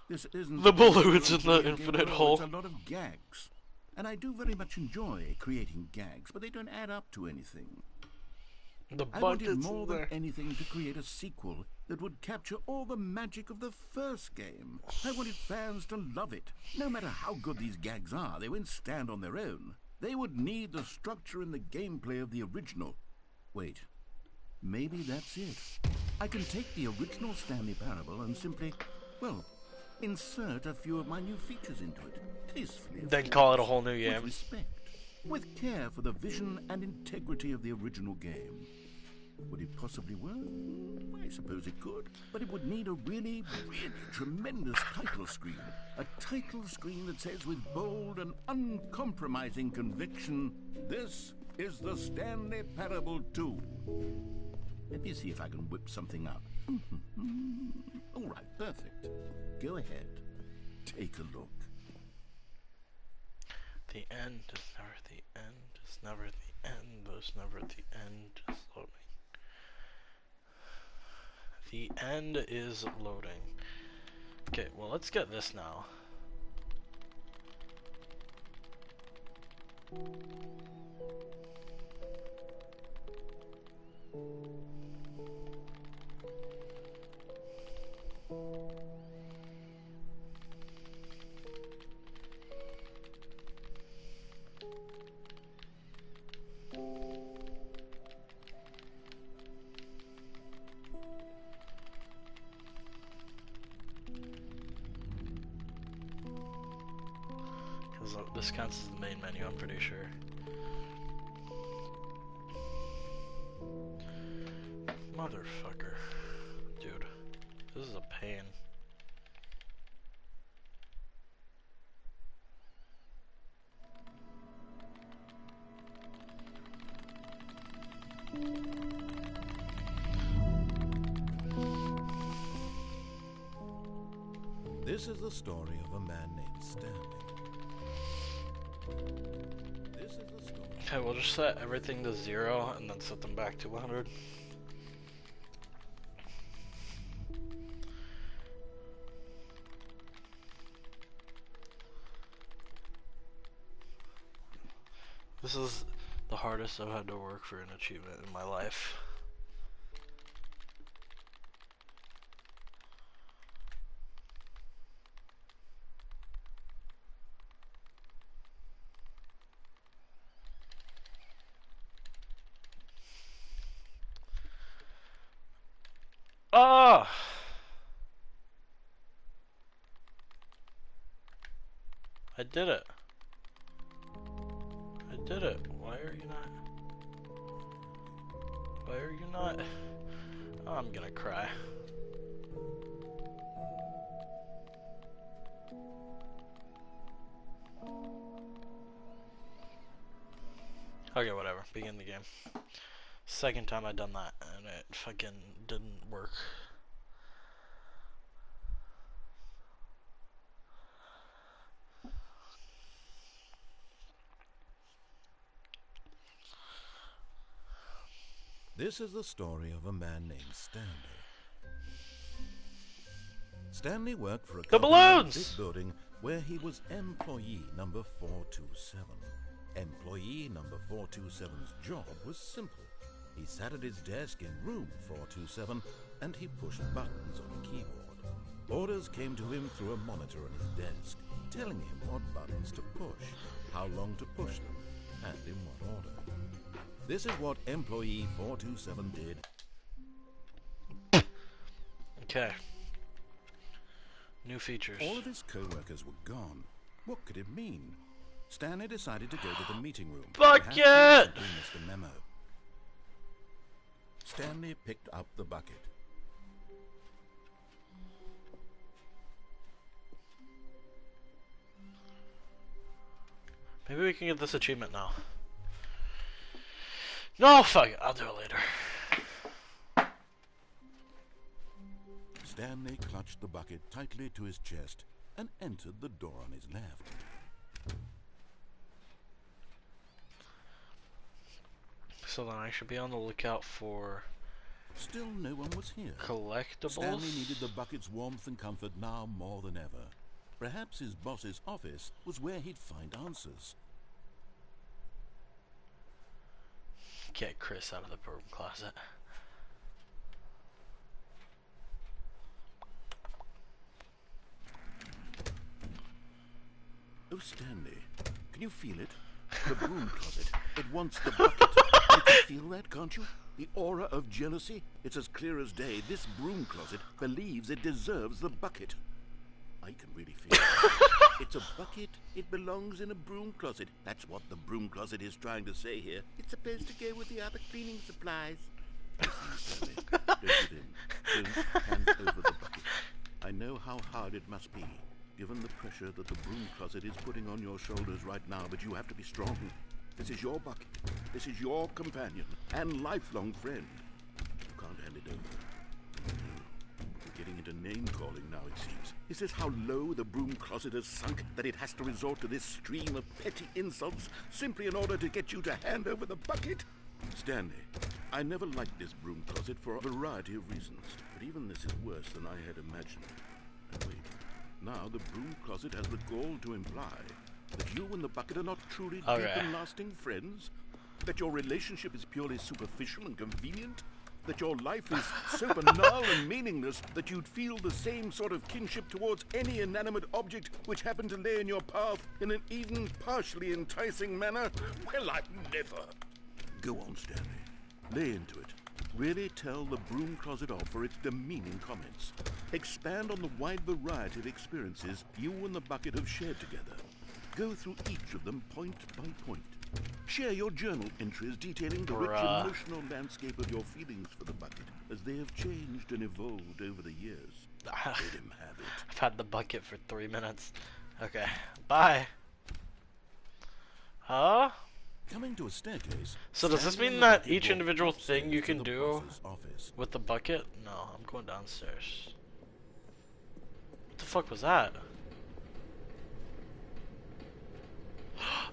This isn't The balloons in the game infinite at all. hole. It's a lot of gags. And I do very much enjoy creating gags, but they don't add up to anything. The I wanted buckets more in than there. anything to create a sequel that would capture all the magic of the first game. I wanted fans to love it. No matter how good these gags are, they won't stand on their own. They would need the structure and the gameplay of the original. Wait, maybe that's it. I can take the original Stanley Parable and simply, well, insert a few of my new features into it. Tastefully, of Then course, call it a whole new with game. respect, with care for the vision and integrity of the original game. Would it possibly work? I suppose it could, but it would need a really, really tremendous title screen. A title screen that says with bold and uncompromising conviction, "This is the Stanley Parable 2. Let me see if I can whip something up. All right, perfect. Go ahead. Take a look. The end is never the end, it's never the end, there's never the end, just loading. The end is loading. Okay, well let's get this now. Because this counts as the main menu, I'm pretty sure. Motherfucker. Dude, this is a pain. This is the story of a man named Stanley. This is the story. Okay, we'll just set everything to 0 and then set them back to 100. This is the hardest I've had to work for an achievement in my life. Ah! I did it. I did it. Why are you not? Why are you not? Oh, I'm gonna cry. Okay, whatever. Begin the game. Second time I've done that, and it fucking didn't work. This is the story of a man named Stanley. Stanley worked for a The company in a balloons! big building where he was employee number 427. Employee number 427's job was simple. He sat at his desk in room 427 and he pushed buttons on a keyboard. Orders came to him through a monitor on his desk, telling him what buttons to push, how long to push them, and in what order. This is what employee 427 did. Okay. New features. All of his co-workers were gone. What could it mean? Stanley decided to go to the meeting room. Bucket! Perhaps he missed a memo. Stanley picked up the bucket. Maybe we can get this achievement now. No, fuck it. I'll do it later. Stanley clutched the bucket tightly to his chest and entered the door on his left. So then I should be on the lookout for Still no one was here. collectibles. Stanley needed the bucket's warmth and comfort now more than ever. Perhaps his boss's office was where he'd find answers. Get Chris out of the broom closet. Oh, Stanley, can you feel it? The broom closet. It wants the bucket. You can feel that, can't you? The aura of jealousy. It's as clear as day. This broom closet believes it deserves the bucket. I can really feel it. It's a bucket. It belongs in a broom closet. That's what the broom closet is trying to say here. It's supposed to go with the other cleaning supplies. Listen, Stanley. Don't give in. Don't hand over the bucket. I know how hard it must be, given the pressure that the broom closet is putting on your shoulders right now, but you have to be strong. This is your bucket. This is your companion and lifelong friend. You can't hand it over. We're getting into name-calling now, it seems. Is this how low the broom closet has sunk, that it has to resort to this stream of petty insults simply in order to get you to hand over the bucket? Stanley, I never liked this broom closet for a variety of reasons, but even this is worse than I had imagined. And wait, now the broom closet has the gall to imply that you and the bucket are not truly deep and lasting friends? That your relationship is purely superficial and convenient? That your life is so banal and meaningless that you'd feel the same sort of kinship towards any inanimate object which happened to lay in your path in an even partially enticing manner? Well, I've never. Go on, Stanley. Lay into it. Really tell the broom closet off for its demeaning comments. Expand on the wide variety of experiences you and the bucket have shared together. Go through each of them point by point. Share your journal entries detailing the rich emotional landscape of your feelings for the bucket as they have changed and evolved over the years. Let him have it. I've had the bucket for 3 minutes. Okay, bye. Huh? Coming to a staircase. So does this mean that each individual thing you can do with the bucket? No, I'm going downstairs. What the fuck was that?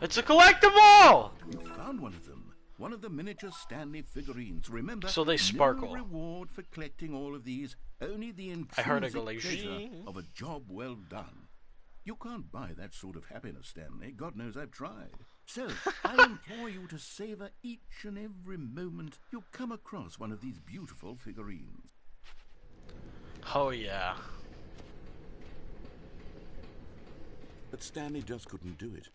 It's a collectible! You found one of them. One of the miniature Stanley figurines. Remember, So they sparkle. No reward for collecting all of these. Only the I heard it intrinsic go like, pleasure "Zing." of a job well done. You can't buy that sort of happiness, Stanley. God knows I've tried. So, I implore you to savor each and every moment you come across one of these beautiful figurines. Oh yeah. But Stanley just couldn't do it.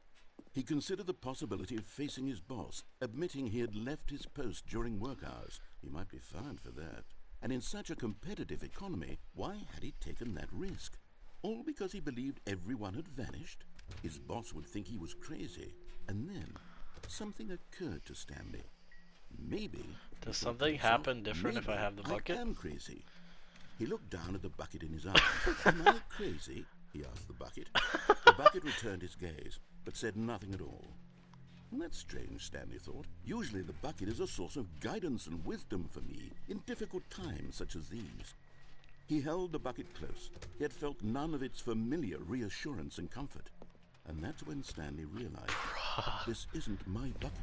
He considered the possibility of facing his boss, admitting he had left his post during work hours. He might be fined for that. And in such a competitive economy, why had he taken that risk? All because he believed everyone had vanished? His boss would think he was crazy. And then, something occurred to Stanley. Maybe... Does something happen different if I have the bucket? I am crazy. He looked down at the bucket in his arms. Am I crazy? He asked the bucket. The bucket returned his gaze, but said nothing at all. That's strange, Stanley thought. Usually the bucket is a source of guidance and wisdom for me in difficult times such as these. He held the bucket close, yet felt none of its familiar reassurance and comfort. And that's when Stanley realized, this isn't my bucket.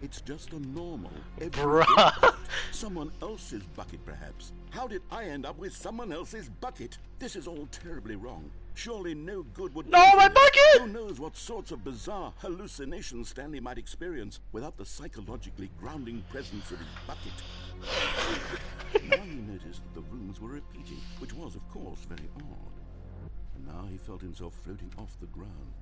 It's just a normal, everyday bucket. Someone else's bucket, perhaps. How did I end up with someone else's bucket? This is all terribly wrong. Surely no good would... No, my bucket! Who knows what sorts of bizarre hallucinations Stanley might experience without the psychologically grounding presence of his bucket. Now he noticed that the rooms were repeating, which was, of course, very odd. And now he felt himself floating off the ground.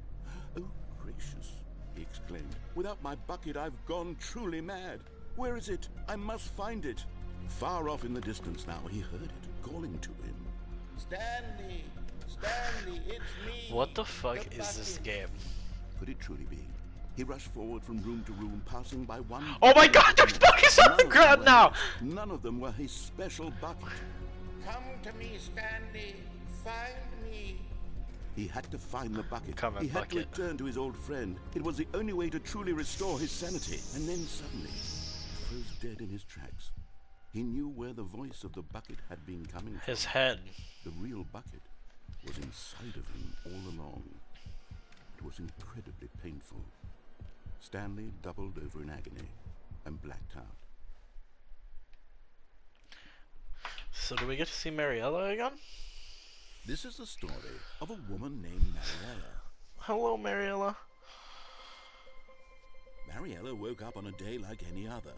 Oh, gracious, he exclaimed. Without my bucket, I've gone truly mad. Where is it? I must find it. Far off in the distance now, he heard it, calling to him. Stanley! Stanley, it's me! What the fuck is this game? Could it truly be? He rushed forward from room to room, passing by one... Oh my god, there's buckets on the ground now! None of them were his special bucket. Come to me, Stanley. Find me. He had to find the bucket. Come on, He had to bucket. return to his old friend. It was the only way to truly restore his sanity. And then suddenly, he froze dead in his tracks. He knew where the voice of the bucket had been coming from. His head. The real bucket was inside of him all along. It was incredibly painful. Stanley doubled over in agony and blacked out. So do we get to see Mariella again? This is the story of a woman named Mariella. Hello, Mariella. Mariella woke up on a day like any other.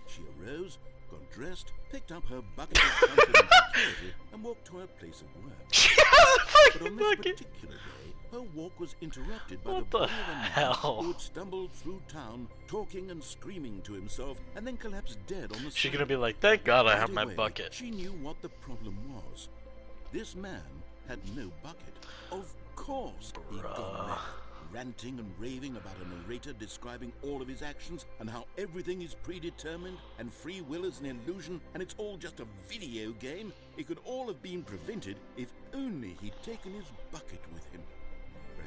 She arose, got dressed, picked up her bucket of comfort and security, and walked to her place of work. She has a But fucking on this bucket. particular day, her walk was interrupted by What the the body of a man hell? who had stumbled through town, talking and screaming to himself, and then collapsed dead on the She's side. gonna be like, thank God I Right have my away, bucket. She knew what the problem was. This man had no bucket. Of course, he'd gone mad, ranting and raving about a narrator describing all of his actions and how everything is predetermined and free will is an illusion and it's all just a video game. It could all have been prevented if only he'd taken his bucket with him.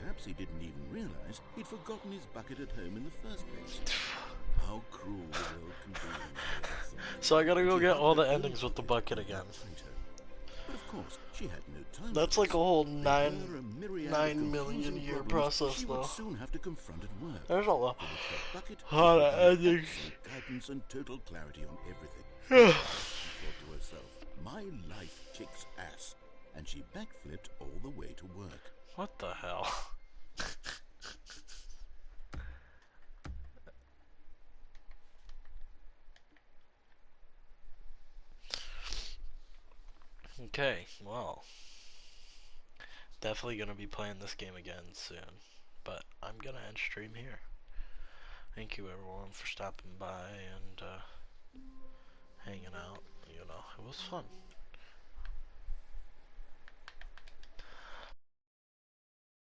Perhaps he didn't even realize he'd forgotten his bucket at home in the first place. How cruel the world can be. So I gotta go She get had all the her own endings with the bucket again. later. But of course, she had no time. That's for like a this. whole There were a myriad of 9 million confusing year problems process she would though. soon have to confront at work. There's a lot. For which her bucket Lot would of provide endings. absolute guidance and total clarity on everything. She thought to herself, my life kicks ass. And she backflipped all the way to work. What the hell? Okay, well, definitely gonna be playing this game again soon, but I'm gonna end stream here. Thank you everyone for stopping by and hanging out. You know, it was fun.